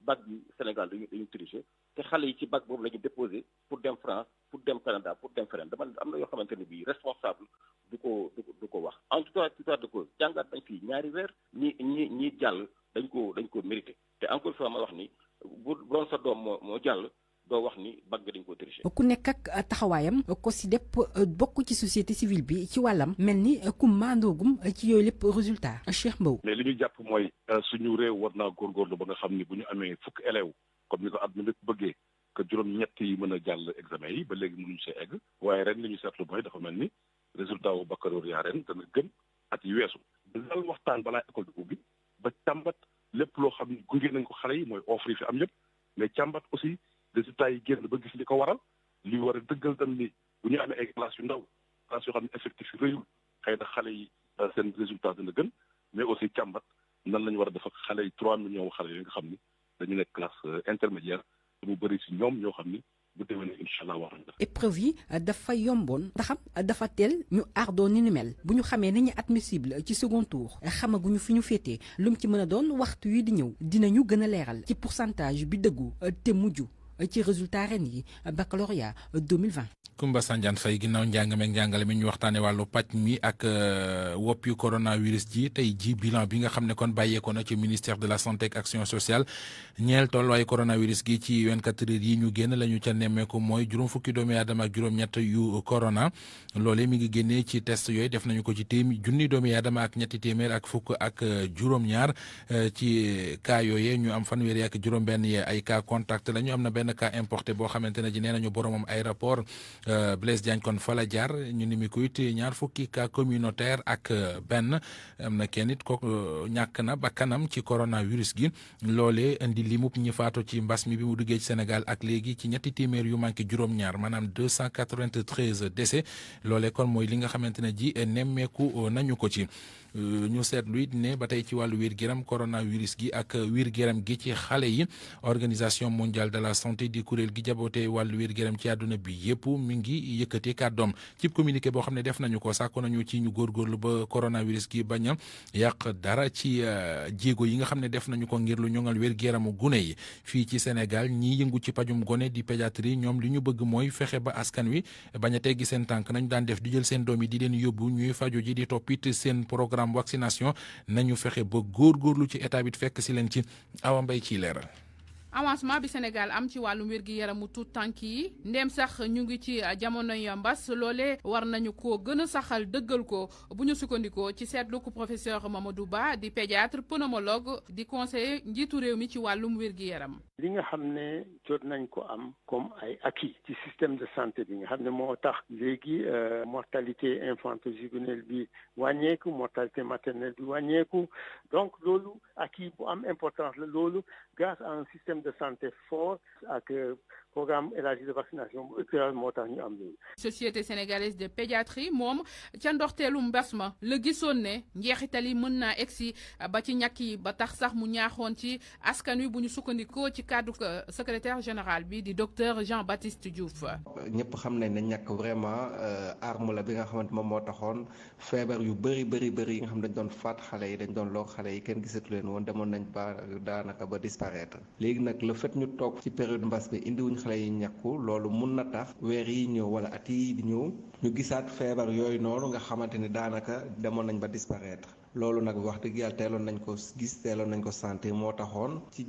bac bi Sénégal dañu tricher te xale yi ci bac boobu la ñu déposé pour dem France pour dem Canada pour dem feneen dama am na yoo xamante ne bii responsable du ko wax en tout cas de cause jàngaat nañ fii ñaari weer ñi jàll dañ ko mérité te encore une fois ma wax ni bu doon sa doom moo jàll doo wax ni bac bi dañ ko tricher. ku nekk ak taxawaayam ko si depp bokk ci société civile bi ci wàllam mel ni ku mandoogum ci yooyu lépp résultat Cheikh Mbow. mais li ñu jàpp mooy suñu réew war naa góorgóorlu ba nga xam ni bu ñu amee fukk élèves comme ni ko at mi nag bëggee que juróom-ñett yi mën a jàll examen yi ba léegi mënuñu see egg waaye ren li ñu seetlu mooy dafa mel ni résultat wu baccalauréat ren dana gën at yi weesu. dal waxtaan balaa école bi ubbi ba càmbat lépp loo xam ni gunge nañ ko xale yi mooy offre yi fi am yëpp mais càmbat aussi résultats yi génn ba gis li ko waral li war a dëggal tam ni bu ñu amee ay classes yu ndaw classes yoo xam ne effectif yi rëyul xëy na xale yi seen résultat dina gën mais aussi càmbat nan la ñu war a def ak xale yi 3 millions xale yi nga xam ni dañu nekk classe intermédiaire te mu bëri si ñoom ñoo xam ni bu déwénee incha allah war nañ def. épreuve yi dafa yomboon ndaxam dafa teel ñu aardoo ni mel bu ñu xamee ni ñu admissible ci second tour xamaguñu fi ñu féetee lu mu ci mën a doon waxtu yi di ñëw dinañu gën a leeral ci pourcentage bi dëggu te mujj ci résultat ren yi baccalauréat 2020. Koumba Sandiane Faye ginnaaw njàng meek njàngale mi ñu waxtaanee wàllu pàcc mi ak wopp yu coronavirus ji tey ji bilan bi nga xam ne kon bàyyeekoo na ci ministère de la santé ak action sociale ñeel tolluwaayu coronavirus gi ci 24 heures yi ñu génn la ñu ca nemmeeku mooy juróom fukki doomi aadama ak juróom-ñett yu corona loolee mi ngi génnee ci test yooyu def nañu ko ci junni doomi aadama ak ñetti téeméer ak fukk ak juróom-ñaar ci cas yooyee ñu am fanweeri ak juróom-benn yee ay cas contact la ñu am na benn benn cas importé boo xamante ne ji nee nañu boromam aéroport Blaise Diagne kon fa la jaar ñu ni mi ko it ñaar fukki cas communautaire ak benn am na kenn it ko ñàkk na bakkanam ci coronavirus gi loolee indi limub ñi faatu ci mbas mi bi mu duggee ci Sénégal ak léegi ci ñetti téeméer yu manqué juróom-ñaar maanaam 293 décès loolee kon mooy li nga xamante ne ji nemmeeku nañu ko ci. ñu seetlu it ne ba tey ci wàllu wér-gu-yaram coronavirus gi ak wér-gu-yaram gi ci xale yi organisation mondiale de la santé di kuréel gi jaboote wàllu wér-gu-yaram ci àdduna bi yëpp mi ngi yëkkati kàddoom ci communiqué boo xam ne def nañu ko sàkku nañu ci ñu góorgóorlu ba coronavirus gi bañ a yàq dara ci jéego yi nga xam ne def nañu ko ngir lu ñoŋal wér-gu-yaramu gune yi fii ci Sénégal ñi yëngu ci pajum gone di pédiatrie ñoom li ñu bëgg mooy fexe ba askan wi bañ a teggi seen tànk nañu daan def di jël seen doom yi di leen yóbbu ñuy faju ji di toppit seen programme vaccination nañu fexe ba góorgóorlu ci état bi fekk si leen ci Awa Mbaye ciy leeral. avancement bi Sénégal am ci wàllum wér-gi-yaramu tuut tànk yi ndéem sax ñu ngi ci jamonoy mbas loole war nañu ko gën a saxal dëggal ko bu ñu sukkandikoo ci seetlu ko professeur Mamadou Ba di pédiatre pneumologue di conseiller njiitu réew mi ci wàllum wér-gi-yaram. li nga xam ne jot nañ ko am comme ay acquis ci système de santé bi nga xam ne moo tax léegi mortalité infanto-juvénile bi wàññeeku mortalité maternelle bi wàññeeku donc loolu acquis bu am importance la loolu grâce à un système de santé fort ak programme élargi de vaccination bu ëpp moo tax ñu am loolu. Société sénégalaise de pédiatrie moom ca ndorteelu mbas ma la gisoon ne njeexital yi mën naa egsi ba ci ñàkk yi ba tax sax mu ñaaxoon ci askan wi bu ñu sukkandikoo ci cadre secrétaire général bi di docteur Jean-Baptiste Diouf. ñëpp xam nañ ne ñàkk vraiment arme la bi nga xamante moom moo taxoon feebar yu bëri yi nga xam dañ doon faat xale yi dañ doon loo xale yi kenn gisatu leen woon demoon nañ ba daanaka ba disparaître léegi nag le fait ñu toog ci période mbas bi indiwuñ xale yi ñàkku loolu mun na tax weer yi ñëw wala at yi di ñëw ñu gisaat feebar yooyu noonu nga xamante ni daanaka demoon nañ ba disparaître loolu nag wax dëgg yàlla teeloon nañ ko gis teeloon nañ ko sentir moo taxoon ci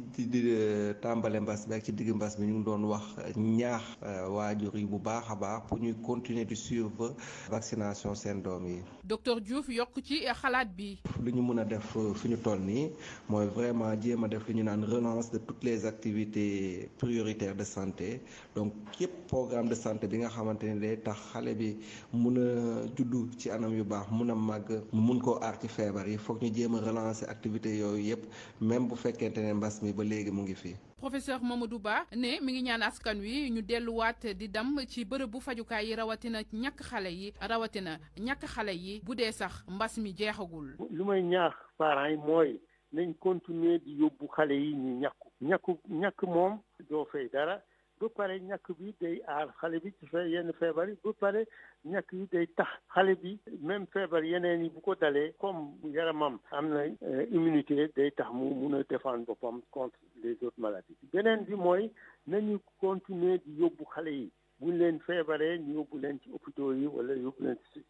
tàmbale mbas bi ak ci digg mbas bi ñu ngi doon wax ñaax waajur yi bu baax a baax pour ñuy continuer di suivre vaccination seen doom yi. docteur Diouf yokk ci xalaat bi. lu ñu mën a def fi ñu toll nii mooy vraiment jéem a def lu ñu naan relance de toutes les activités prioritaires de santé donc képp programme de santé bi nga xamante ni day tax xale bi mun a juddu ci anam yu baax mun a màgg mun koo aar ci feebar yi foog ñu jéem a relancer activité yooyu yëpp même bu fekkente ne mbas mi ba léegi mu ngi fi. professeur Mamadou Ba ne mi ngi ñaan askan wi ñu delluwaat di dem ci bërëb bu fajukaay yi rawatina ñàkk xale yi bu dee sax mbas mi jeexagul. lu may ñaax parents yi mooy nañ continuer di yóbbu xale yi ñu ñàkk moom doo fay dara. ba pare ñàkk bi day aar xale bi ci yenn feebar yi ba pare ñàkk yi day tax xale bi même feebar yeneen yi bu ko dalee comme yaramam am na immunité day tax mu mun a défendre boppam contre les autres maladies beneen bi mooy nañu continuer di yóbbu xale yi buñ leen feebaree ñu yóbbu leen ci hôpitaux yi wala yóbbu leen ci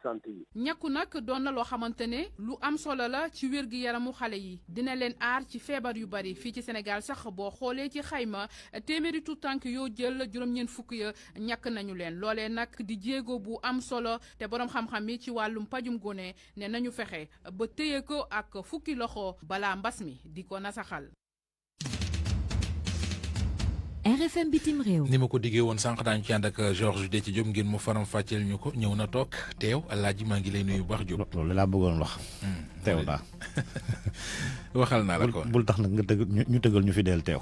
santé yi. ñàkku nag doon na loo xamante ne lu am solo la ci wér-gi-yaramu xale yi dina leen aar ci feebar yu bari fii ci Sénégal sax boo xoolee ci xayma téeméeri tuut tànk yoo jël juróom-ñeent fukk ya ñàkk nañu leen loolee nag di jéego bu am solo te boroom xam-xam yi ci wàllum pajum gone ne nañu fexe ba téye ko ak fukki loxo balaa mbas mi di ko nasaxal. RFM bitim réew. ni ma ko diggee woon sànq daañu ci ànd ak Georges Déthié Diop ngir mu faram fàcceel ñu ko ñëw na toog teew Alaaji maa ngi lay nuyu bu baax Diop. loolu laa bëggoon wax. teew naa. waxal naa la ko bul tax nag nga tëggal ñu fi del teew.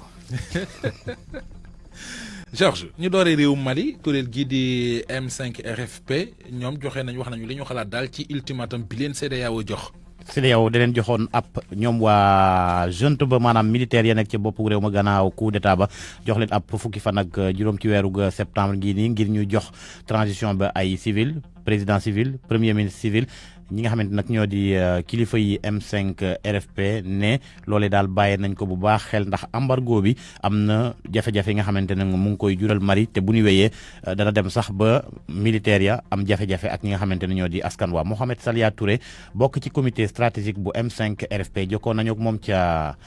Georges ñu dooree réew Mali kuréel gii di M5 RFP ñoom joxe nañ wax nañu li ñu xalaat daal ci ultimatum bi leen CEDEAO jox. CEDEAO da leen joxoon ab ñoom waa junte ba maanaam militaire ya nekk ci boppu réew ma gannaaw coup d'état ba jox leen ab fukki fan ak juróom ci weeru septembre gii nii ngir ñu jox transition ba ay civil président civil premier ministre civil ñi nga xamante nag ñoo di kilifa yi M5 RFP ne loolee daal bàyyee nañ ko bu baax xel ndax embargo bi am na jafe-jafe yi nga xamante ne mu ngi koy jural Mali te bu ñu wéyee dana dem sax ba militaire ya am jafe-jafe ak ñi nga xamante ne ñoo di askan waa Mohamed Salia Touré bokk ci comité stratégique bu M5 RFP jokkoon nañu ak moom ca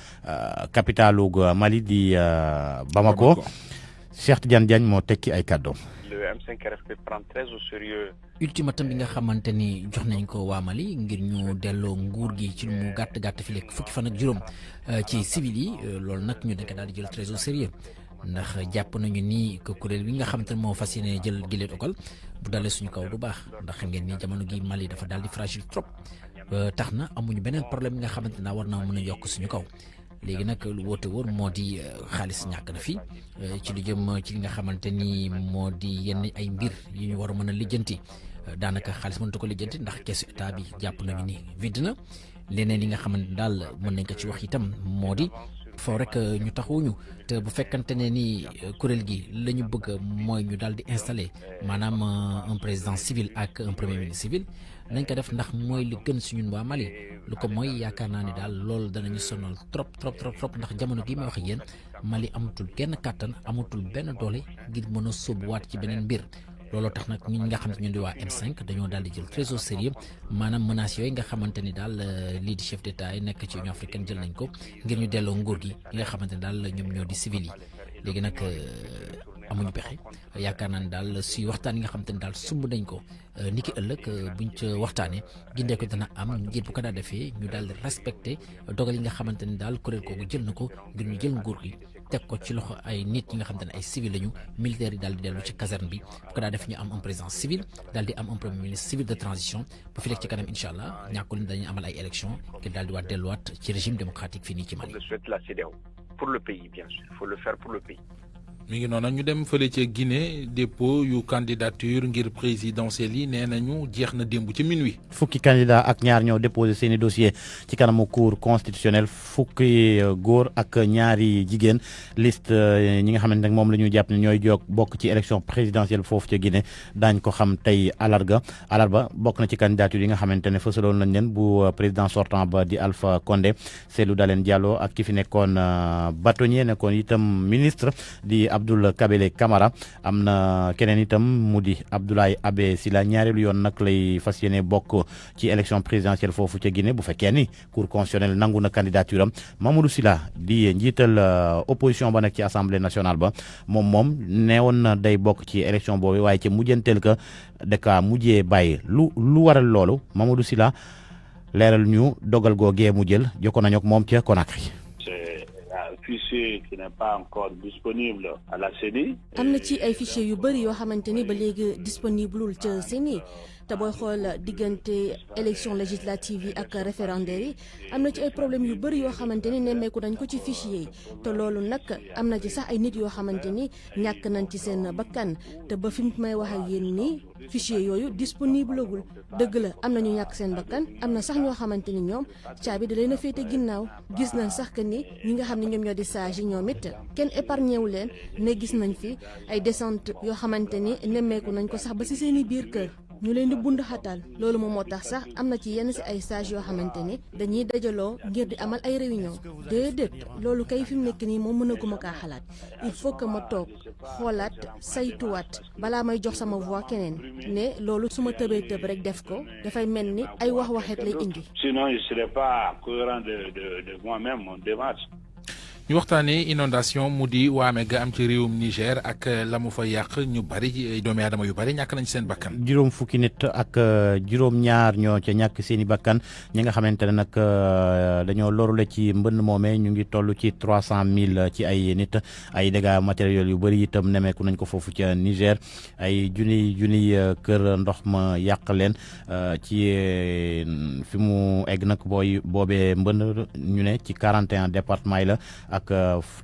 capitalu Mali di Bamako Cheikh Tidiane Diagne moo tekki ay kàddoom. Le M5 RFP prend très au sérieux. ultimatum bi nga xamante ni jox nañ ko waa Mali ngir ñu delloo nguur gi ci lu mu gàtt fi lekk fukki fan ak juróom ci civil yi loolu nag ñu dañ ko daal di jël très au sérieux ndax jàpp nañu ni que kuréel bi nga xamante ne moo fas yéene jël gileet okal bu dalee suñu kaw du baax ndax xam ngeen ni jamono gi Mali dafa daal di fragile trop tax na amuñu beneen problème nga xamante ne war naa mën a yokk suñu kaw. léegi nag lu woote woon moo di xaalis ñàkk na fi ci lu jëm ci li nga xamante ni moo di yenn ay mbir yu ñu war a mën a lijjanti daanaka xaalis mënatu ko lijjanti ndax keesu état bi jàpp nañu ni vide na leneen li nga xamante ni daal mën nañ ko ci wax itam moo di foo rek ñu taxuñu te bu fekkante ne ni kuréel gi la ñu bëgg mooy ñu daal di installer maanaam un président civil ak un premier ministre civil nañ ko def ndax mooy li gën si ñun waa Mali lu ko mooy yaakaar naa ni daal loolu danañu sonal trop ndax jamono gi may wax ak yéen Mali amatul genn kàttan amatul benn doole ngir mën a sóobuwaat ci beneen mbir looloo tax nag ñun nga xam ne ñu di waa M5 dañoo daal di jël très au sérieux maanaam menaces yooyu nga xamante ni daal lii di chef d'état yi nekk ci Union africaine jël nañ ko ngir ñu delloo nguur gi li nga xamante ni daal ñoom ñoo di civil yi léegi nag amuñu pexe yaakaar naa ne daal si waxtaan yi nga xamante ni daal sumb nañ ko ni ki ëllëg buñ ca waxtaanee gindee ko dana am ngir bu ko daa defee ñu daal di respecté dogal yi nga xamante ni daal kuréel kooku jël na ko ngir ñu jël nguur gi teg ko ci loxo ay nit ñi nga xamante ne ay civil lañu militaires yi daal di dellu ci caserne bi bu ko daa def ñu am un président civil daal di am un premier ministre civil de transition bu fi lekk ci kanam incha allah ñàkkul ni dañuy amal ay élections ngir daal di waat delluwaat ci régime démocratique fii nii ci Mali. le souhaite la CEDEAO pour le pays bien sûr il faut le faire pour le pays. mi ngi noonu ñu dem fële ca Guinée dépôt yu candidature ngir présidentielle yi nee nañu jeex na démb ci minuit. fukki candidat ak ñaar ñoo déposé seeni dossier ci kanamu cour constitutionnel fukki góor ak ñaari jigéen liste ñi nga xamante ne moom la ñu jàpp ne ñooy jóg bokk ci élection présidentielle foofu ca Guinée daañ ko xam tey alarba bokk na ci candidature yi nga xamante ne fësaloon nañ leen bu président sortant ba di Alpha Condé Cellou Dalein Diallo ak ki fi nekkoon bâtonnier nekkoon itam ministre di Abdoul Kabele Camara am na keneen itam mu di Abdoulaye Abbé Sylla ñaareelu yoon nag lay fas yéene bokk ci élection présidentielle foofu ca Guinée bu fekkee ni cour constitutionnelle nangu na candidature am Mamadou Sylla di njiital opposition ba nekk ci assemblée nationale ba moom neewoon na day bokk ci élection boobu waaye ci mujjanteel ka daka mujjee bàyyi lu waral loolu Mamadou Sylla leeral ñu dogal googee mu jël jokkoon nañu ak moom ca Conakry. Fichier qui n'est pas encore disponible à la CENI. am na ci ay fichiers yu bëri yoo xamante ni ba léegi disponible ca CENI te booy xool diggante élection législative yi ak référendaire yi am na ci ay problèmes yu bëri yoo xamante ni nemmeeku nañ ko ci fichier yi te loolu nag am na ci sax ay nit yoo xamante ni ñàkk nañ ci seen bakkan te ba fi mu may wax ak yéen nii fichier yooyu disponible gul dëgg la am na ñu ñàkk seen bakkan am na sax ñoo xamante ni ñoom caabi da leen a féete ginnaaw gis nañ sax que ni ñi nga xam ne ñoom ñoo di sage yi ñoom it kenn épargné wu leen ne gis nañ fi ay descente yoo xamante ni nemmeeku nañ ko sax ba ci seen i biir kër ñu leen di bund xatal loolu moom moo tax sax am na ci yenn ci ay sage yoo xamante ni dañuy dajaloo ngir di amal ay réunion déedéet loolu kay fi mu nekk nii moom mënaguma kaa xalaat il faut que ma toog xoolaat saytuwaat balaa may jox sama voix keneen ne loolu su ma tëbee tëb rek def ko dafay mel ni ay wax-waxeet lay indi. Sinon je serais pas cohérent de moi-même mon démarche. ñu waxtaanee inondation mu di waame ga am ci réewum Niger ak la mu fa yàq ñu bari doomi aadama yu bari ñàkk nañ seen bakkan. juróom fukki nit ak juróom-ñaar ñoo ca ñàkk seen i bakkan ñi nga xamante ne nag dañoo lorule ci mbënn moomee ñu ngi toll ci 300,000 ci ay nit ay dégâts matériels yu bari itam nemeeku nañ ko foofu ca Niger ay junniy kër ndox ma yàq leen ci fi mu egg nag boobee mbënn ñu ne ci 41 départements yi la. ak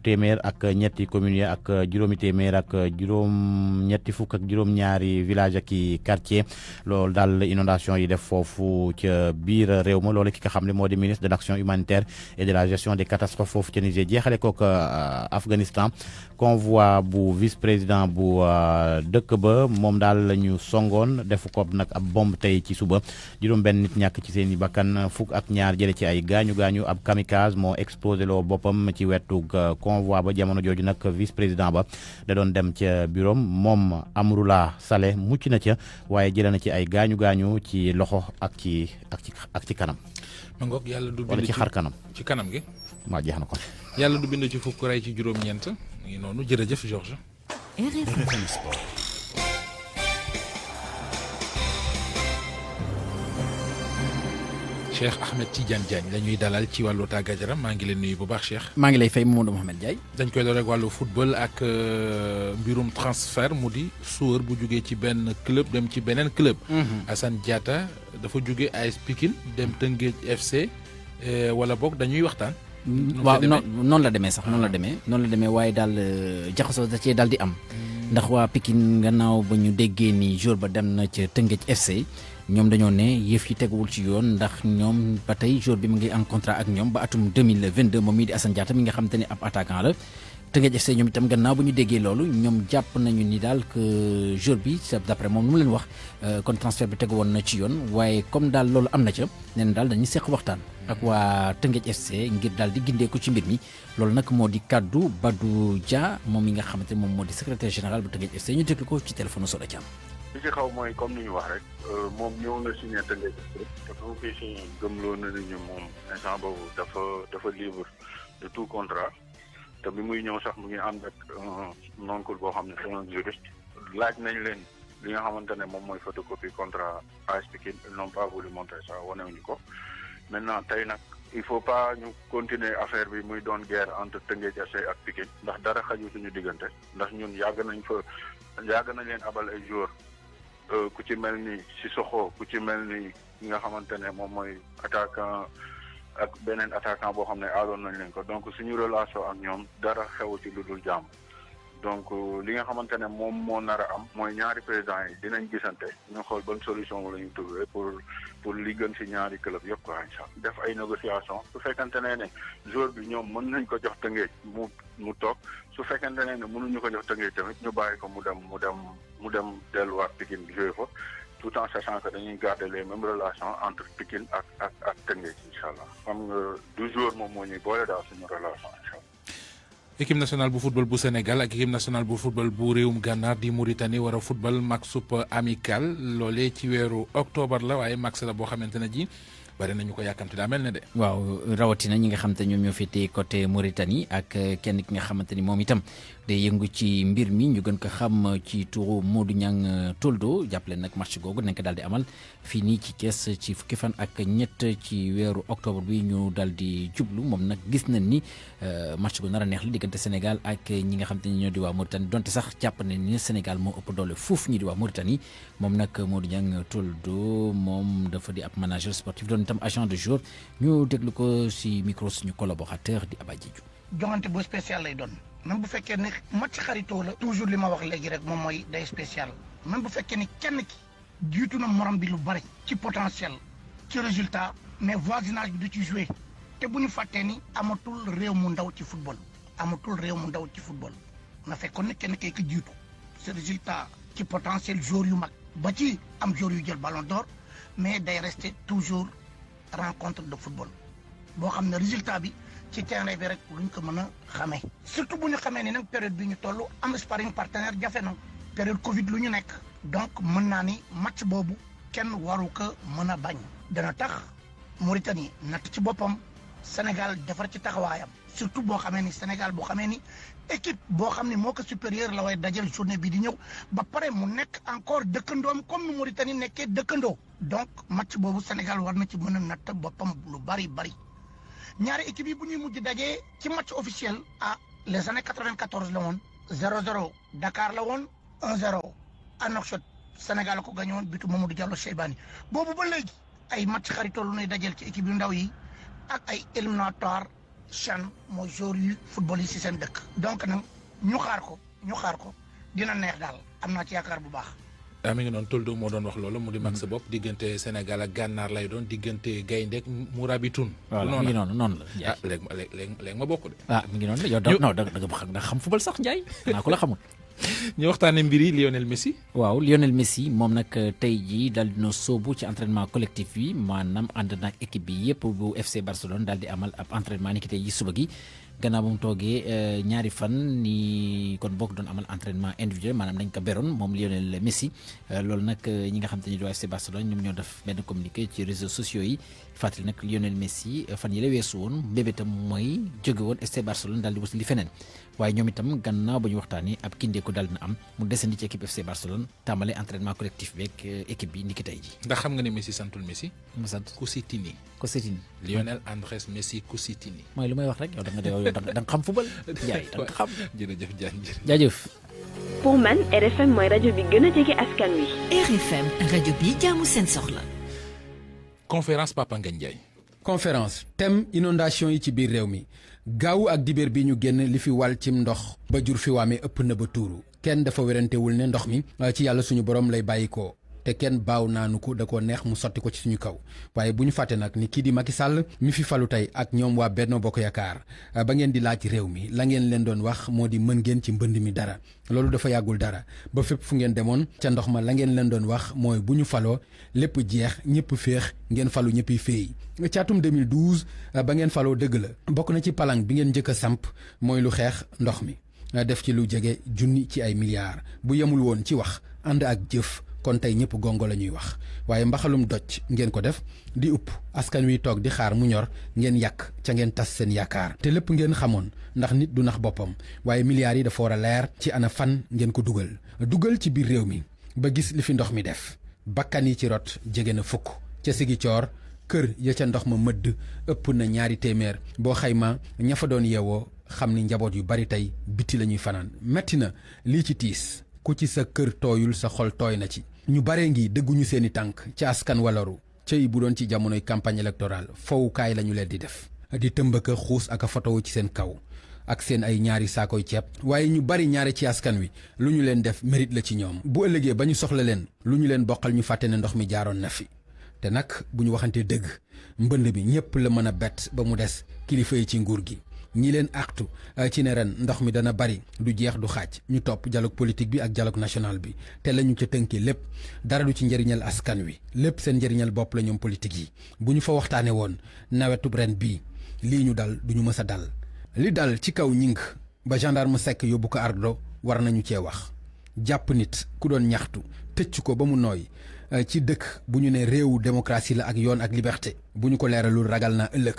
téeméer ak ñetti communes yi ak juróomi téeméer ak ñetti fukk ak juróom-ñaari village ak i quartier loolu daal inondation yi def foofu ca biir réew ma loolu ki nga xam ne moo di ministre de l'action humanitaire et de la gestion des catastrophes foofu ca Niger jeexale kook Afghanistan convoi bu vice président bu dëkk ba moom daal la ñu songoon defu ko nag ab bombe tey ci suba juróom benn nit ñàkk ci seen i bakkan fukk ak ñaar jële ci ay gaañu ab kamikaze moo explosé loo boppam ci wetu convoi ba jamono jooju nag vice président ba da doon dem ca bureau moom Amroullah Saleh mucc na ca waaye jëlee na ci ay gaañu ci loxo ak ci kanam. ma ngoog yàlla du bind wala ci xar kanam. ci kanam gi. waaw jeex na ko. yàlla du bind ci fukk rey ci juróom-ñeent ngi noonu jërëjëf Georges. RFM Sport. Cheikh Ahmed Tidiane Diagne la ñuy dalal ci wàllu tàggat yaram maa ngi leen nuyu bu baax Cheikh. maa ngi lay fay Mamadou Mohamed Ndiaye. dañ koy door rek wàllu football ak mbirum transfert mu di joueur bu jógee ci benn club dem ci beneen club. Assane Diatta dafa jóge AS Pikine dem Teungueth FC wala boog dañuy waxtaan. waaw noonu la demee sax noonu la demee waaye daal jaxasoo da cee daal di am. ndax waa Pikine gannaaw ba ñu déggee ni jour ba dem na ca Teungueth FC ñoom dañoo ne yëf yi teguwul ci yoon ndax ñoom ba tey jour bi mu ngi en contrat ak ñoom ba atum 2022 moom mii di Assane Diatta mi nga xam te ne ab attaquant la. Teungueth FC ñoom itam gannaaw ba ñu déggee loolu ñoom jàpp nañu ni daal que jour bi d'après moom nu mu leen wax kon transfert bi tegu woon na ci yoon waaye comme daal loolu am na ca nee na daal dañuy seq waxtaan ak waa Teungueth FC ngir daal di gindeeku ci mbir mi loolu nag moo di kaddu Badou Dia moom mi nga xamante moom moo di secrétaire général bu Teungueth FC ñu déglu ko ci téléphone Soda Thiam. li ci xaw mooy comme ni ñu wax rek moom ñëw na signé Teungueth FC te fu mu koy signé gëmloo na ni ñu moom instant boobu dafa libre de tout contrat. te bi muy ñëw sax mu ngi ànd ak oncle boo xam ne c'est un juriste laaj nañ leen li nga xamante ne moom mooy photocopie contrat AS Pikine ils n'ont pas voulu montrer ça wanewuñu ko maintenant tey nag il faut pas ñu continuer affaire bi muy doon guerre entre Teungueth FC ak Pikine ndax dara xaju suñu diggante ndax ñun yàgg nañ leen abal ay joueurs ku ci mel ni Sissoko ku ci mel ni ki nga xamante ne moom mooy attaquant ak beneen attaquant boo xam ne aadoon nañ leen ko donc suñu relation ak ñoom dara xew ci lu dul jàmm donc li nga xamante ne moom moo nar a am mooy ñaari présidents yi dinañ gisante ñu xool bonne solution la ñuy trouver pour li gën ci ñaari club yëpp quoi incha allah def ay négociation su fekkante ne joueur bi ñoom mën nañ ko jox Teungueth mu toog su fekkante ne mënuñu ko jox Teungueth tamit ñu bàyyi ko mu dem delluwaat Pikine jouer fa tout en sachant que dañuy garder les mêmes relations entre Pikine ak Teungueth incha allah xam nga du jour moom moo ñuy boole daal suñu relation incha allah. équipe nationale bu football bu Sénégal ak équipe nationale bu football bu réewum Gànnaar di Mauritanie war a football match amical loolee ci weeru octobre la waaye match la boo xamante ne ji bari nañu ko yàkkamti daa mel ne de. waaw rawatina ñi nga xamante ñoom ñoo féetee côté Mauritanie ak kenn ki nga xamante ni moom itam day yëngu ci mbir mi ñu gën ko xam ci turu Modou Niang Toldo jàppale nag match googu nañ ko daal di amal fii nii ci Thiès ci fukki fan ak ñett ci weeru octobre bi ñu daal di jublu moom nag gis nañ ni match gu nar a neex la diggante Sénégal ak ñi nga xamante ni ñoo di waa Mauritanie donte sax jàpp nañ ni Sénégal moo ëpp doole foofu ñi di waa Mauritanie moom nag Modou Niang Toldo moom dafa di ab manager sportif doon itam agent de jour ñu déglu ko ci micro suñu collaborateur di Aba Diédhiou. jongante bu spécial lay doon même bu fekkee ne match xaritoo la toujours li ma wax léegi rek moom mooy day spécial même bu fekkee ni kenn ki jiitu na morom bi lu bari ci potentiel ci résultat mais voisinage bi du ci joué te bu ñu fàttee ni amatul réew mu ndaw ci football na fekkoon ne kenn kay ko jiitu ce résultat ci potentiel joueur yu mag ba ci am joueur yu jël ballon d'or mais day rester toujours rencontre de football boo xam ne résultat bi ci terrain bi rek luñ ko mën a xamee surtout bu ñu xamee ni nag période bi ñu toll am sparring partenaire jafe na période Covid lu ñu nekk donc mën naa ni match boobu kenn waru ko mën a bañ dana tax Mauritanie natt ci boppam Sénégal defar ci taxawaayam surtout boo xamee ni Sénégal boo xamee ni équipe boo xam ne moo ko supérieur la way dajal journée bi di ñëw ba pare mu nekk encore dëkkandoom comme nu Mauritanie nekkee dëkkandoo donc match boobu Sénégal war na ci mën a natt boppam lu bari ñaari équipe yi bu ñuy mujj dajee ci match officiel les années 94 la woon 0-0 Dakar la woon 1-0 à Nouakchott Sénégal ko gagné woon bitu Mamadou Diallo Cheybani boobu ba léegi ay match xaritoo lu ñuy dajeel ci équipe yu ndaw yi ak ay éliminatoire CHAN mooy joueur yu football yi ci seen dëkk donc nag ñu xaar ko dina neex daal am naa ci yaakaar bu baax. mi ngi noonu Toldo moo doon wax loolu mu di mag sa bopp diggante Sénégal ak Gànnaar lay doon diggante Gaynde ak Mourabitoun. voilà mi ngi noonu la. léegi ma bokk de. mi ngi noonu la yow da nga xam football sax Ndiaye naa ko la xamul. ñu waxtaanee mbir yi Lionel Messi. waaw Lionel Messi moom nag tey jii daal dina sóobu ci entraînement collectif bi maanaam ànd naag équipe bi yëpp bu FC Barcelone daal di amal ab entraînement ni ki tey jii suba gi gannaaw bu mu toogee ñaari fan ni kon bokk doon amal entraînement individuel maanaam dañ ko beroon moom Lionel Messi loolu nag ñi nga xam te ni di waa FC Barcelone ñoom ñoo def benn communiqué ci réseaux sociaux yi fàttali nag Lionel Messi fan yi la weesu woon mbébétam mooy jóge woon FC Barcelone daal di wut li feneen waaye ñoom itam gannaaw ba ñu waxtaanee ab kindeeku daal dina am mu desandi ci équipe FC Barcelone tàmbale entraînement collectif beeg équipe bi niki tey ji. ndax xam nga ne Messi santul Messi. mu sant Coussitini. Lionel Andrés Messi Coussitini. mooy lu may wax rek yow da nga xam football. jaay da nga xam. jërëjëf jaajëf. pour man RFM mooy rajo bi gën a jege askan wi. RFM rajo bi jaamu seen soxla. conférence Papa Ngagne Ndiaye. conférence thème inondation yi ci biir réew mi gaawu ak dibéer bi ñu génn li fi wal cim ndox ba jur fi waamee ëpp na ba tuuru kenn dafa werantewul ne ndox mi ci yàlla suñu borom lay bàyyi ko te kenn baaw naanu ko da koo neex mu sotti ko ci suñu kaw waaye bu ñu fàtte nag ni kii di Macky Sall mi fi falu tey ak ñoom waa Benno Bokk Yaakaar ba ngeen di laaj réew mi la ngeen leen doon wax moo di mën ngeen ci mbënd mi dara loolu dafa yàggul dara ba fépp fu ngeen demoon ca ndox ma la ngeen leen doon wax mooy bu ñu faloo lépp jeex ñëpp féex ngeen falu ñëppi féey ci atum 2012 ba ngeen faloo dëgg la bokk na ci palang bi ngeen njëkk a samp mooy lu xeex ndox mi def ci lu jege junni ci ay milliards bu yemul woon ci wax ànd ak jëf kon tey ñëpp gongo la ñuy wax waaye mbaxalum doj ngeen ko def di upp askan wi toog di xaar mu ñor ngeen yàq ca ngeen tas seen yaakaar te lépp ngeen xamoon ndax nit du nax boppam waaye milliards yi dafa war a leer ci ana fan ngeen ko dugal ci biir réew mi ba gis li fi ndox mi def bakkan yi ci rot jege na fukk ca Sigicoor kër ya ca ndox ma mëdd ëpp na 200 boo xayma ña fa doon yeewoo xam ni njaboot yu bari tey biti la ñuy fanaan metti na lii ci tiis ku ci sa kër tooyul sa xol tooy na ci ñu bare ngi dëgguñu seeni tànk ci askan walaru cëy bu doon ci jamonoy campagne électorale fowukaay lañu leen di def di tëmbaka xuus ak a fotowu ci seen kaw ak seen ay ñaari saakoy ceeb waaye ñu bari ñaari ci askan wi lu ñu leen def mérite la ci ñoom bu ëllëgee ba ñu soxla leen lu ñu leen bokkal ñu fàtte ne ndox mi jaaroon na fi te nag bu ñu waxantee dëgg mbënd bi ñépp la mën a bett ba mu des kilifa yi ci nguur gi ñi leen artu ci ne ren ndox mi dana bari du jeex du xaaj ñu topp dialogue politique bi ak dialogue national bi te lañu ca tënkee lépp dara du ci njëriñal askan wi lépp seen njëriñal bopp la ñoom politique yi bu ñu fa waxtaane woon nawetub ren bii lii ñu dal du ñu mës a dal li dal ci kaw ñing ba gendarme Seck yóbbu ko ardo war nañu cee wax jàpp nit ku doon ñaxtu tëcc ko ba mu nooy ci dëkk bu ñu ne réewu démocratie la ak yoon ak liberté bu ñu ko leeralul ragal naa ëllëg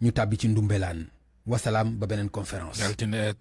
ñu tàbbi ci ndumbelaan wasalaam ba beneen conférence. altine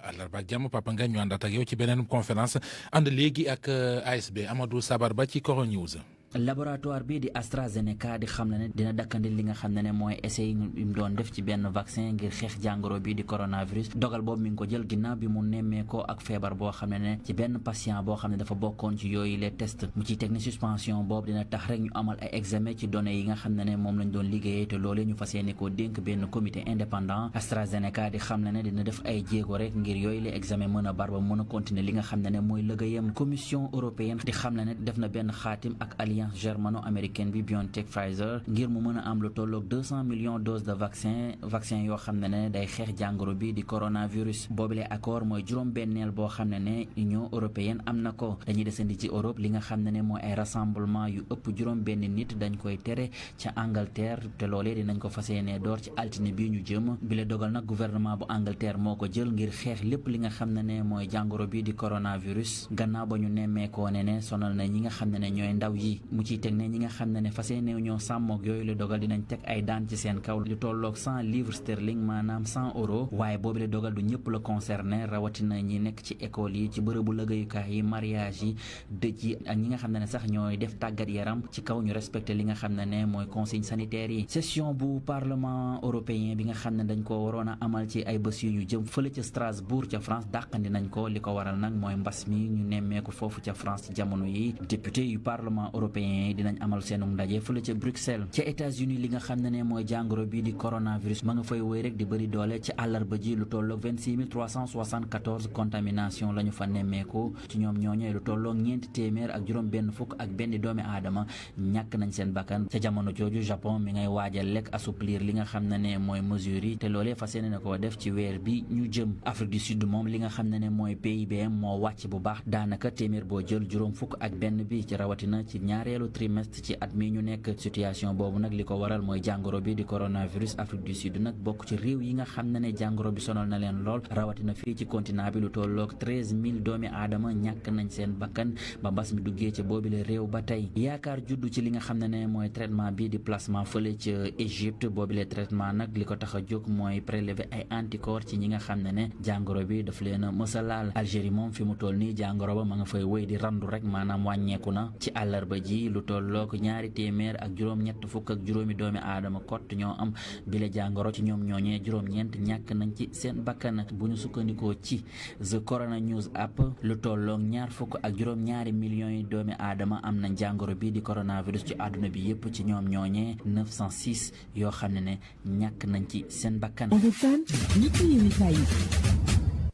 àllarba ak jàmm Papa Ngagne ñu àndaat ak yow ci beneen conférence ànd léegi ak ASB Amadou Sabar ba ci Coro News. laboratoire bi di AstraZeneca di xam ne dina dakkandi li nga xam ne mooy essai yi mu doon def ci benn vaccin ngir xeex jàngoro bi di coronavirus dogal boobu mi ngi ko jël ginnaaw bi mu nemmeekoo ak feebar boo xam ne ci benn patient boo xam ne dafa bokkoon ci yooyu les tests mu ciy teg ne suspension boobu dina tax rek ñu amal ay examen ci données yi nga xam ne moom lañ doon liggéeyee te loolee ñu fas yéene koo dénk benn comité indépendant AstraZeneca di xam ne dina def ay jéego rek ngir yooyu les examen mën a bar ba mën a continuer li nga xam ne mooy liggéeyam commission européenne di xam ne def na benn xaatim ak alliance germano-américaine bi BioNTech Pfizer ngir mu mën a am lu tolloog 200 millions doses de vaccin yoo xam ne day xeex jàngoro bi di coronavirus boobule accord mooy juróom-benneel boo xam ne Union européenne am na ko dañuy desandi ci Europe li nga xam ne mooy ay rassemblement yu ëpp juróom-benn nit dañ koy tere ca Angleterre te loolee dinañ ko fas yéene door ci altine bi ñu jëm bi la dogal nag gouvernement bu Angleterre moo ko jël ngir xeex lépp li nga xam ne mooy jàngoro bi di coronavirus gannaaw ba ñu nemmeekoo ne sonal na ñi nga xam ne ñooy ndaw yi mu ciy teg ne ñi nga xam ne fas yéene ñoo sàmmoog yooyu la dogal dinañ teg ay daan ci seen kaw lu tolloog 100 livres sterling maanaam 100 euros waaye boobu la dogal du ñëpp la concerné rawatina ñi nekk ci école yi ci bërëbu liggéeyukaay yi mariage yi dëj yi ak ñi nga xam ne sax ñooy def tàggat yaram ci kaw ñu respecté li nga xam ne mooy consigne sanitaire yi session bu parlement européen bi nga xam ne dañ ko waroon a amal ci ay bés yu ñu jëm fële ca Strasbourg ca France dàqandi nañ ko li ko waral nag mooy mbas mi ñu nemmeeku foofu ca France ci jamono yi député yu parlement européen dinañ amal seenu ndaje fële ca Bruxelles ca États-Unis li nga xam ne mooy jàngoro bii di coronavirus ma nga fay wéy rek di bëri doole ci àllarba ji lu tolloog 26 374 contamination la ñu fa nemmeeku ci ñoom ñooñee lu tolloog 400 ak juróom benn fukk ak benn doomi aadama ñàkk nañ seen bakkan ca jamono jooju Japon mi ngay waajal lekk assouplir li nga xam ne mooy mesures yi te loolee fas yéene na koo def ci weer bi ñu jëm Afrique du Sud moom li nga xam ne mooy PIB moo wàcc bu baax daanaka téeméer boo jël juróom fukk ak benn bi ci rawatina ci ñaari ñaareelu trimestre ci at mi ñu nekk. situation boobu nag li ko waral mooy jàngoro bi di coronavirus. Afrique du Sud nag bokk ci réew yi nga xam ne jàngoro bi sonal na leen lool rawatina fii ci continent bi lu tolloog 13000 doomi aadama ñàkk nañ seen bakkan ba mbas mi duggee ca boobile réew ba tey. yaakaar juddu ci li nga xam ne mooy traitement bi di plasma fële ca Égypte boobile traitement nag li ko tax a jóg mooy prélever ay anticorps ci ñi nga xam ne jàngoro bi daf leen a mës a laal. Algérie moom fi mu toll nii jàngoro ba ma nga fay wéy di randu rek maanaam wàññeeku na ci àllarba ji lu tolloog 227 doomi aadama kott ñoo am bile jàngoro ci ñoom ñooñee juróom-ñeent ñàkk nañ ci seen bakkan. bu ñu sukkandikoo ci The Corona News app lu tolloog 22 millions yi doomi aadama am nañ jàngoro bi di coronavirus ci àdduna bi yépp ci ñoom ñooñee 906 yoo xam ne ñàkk nañ ci seen bakkan.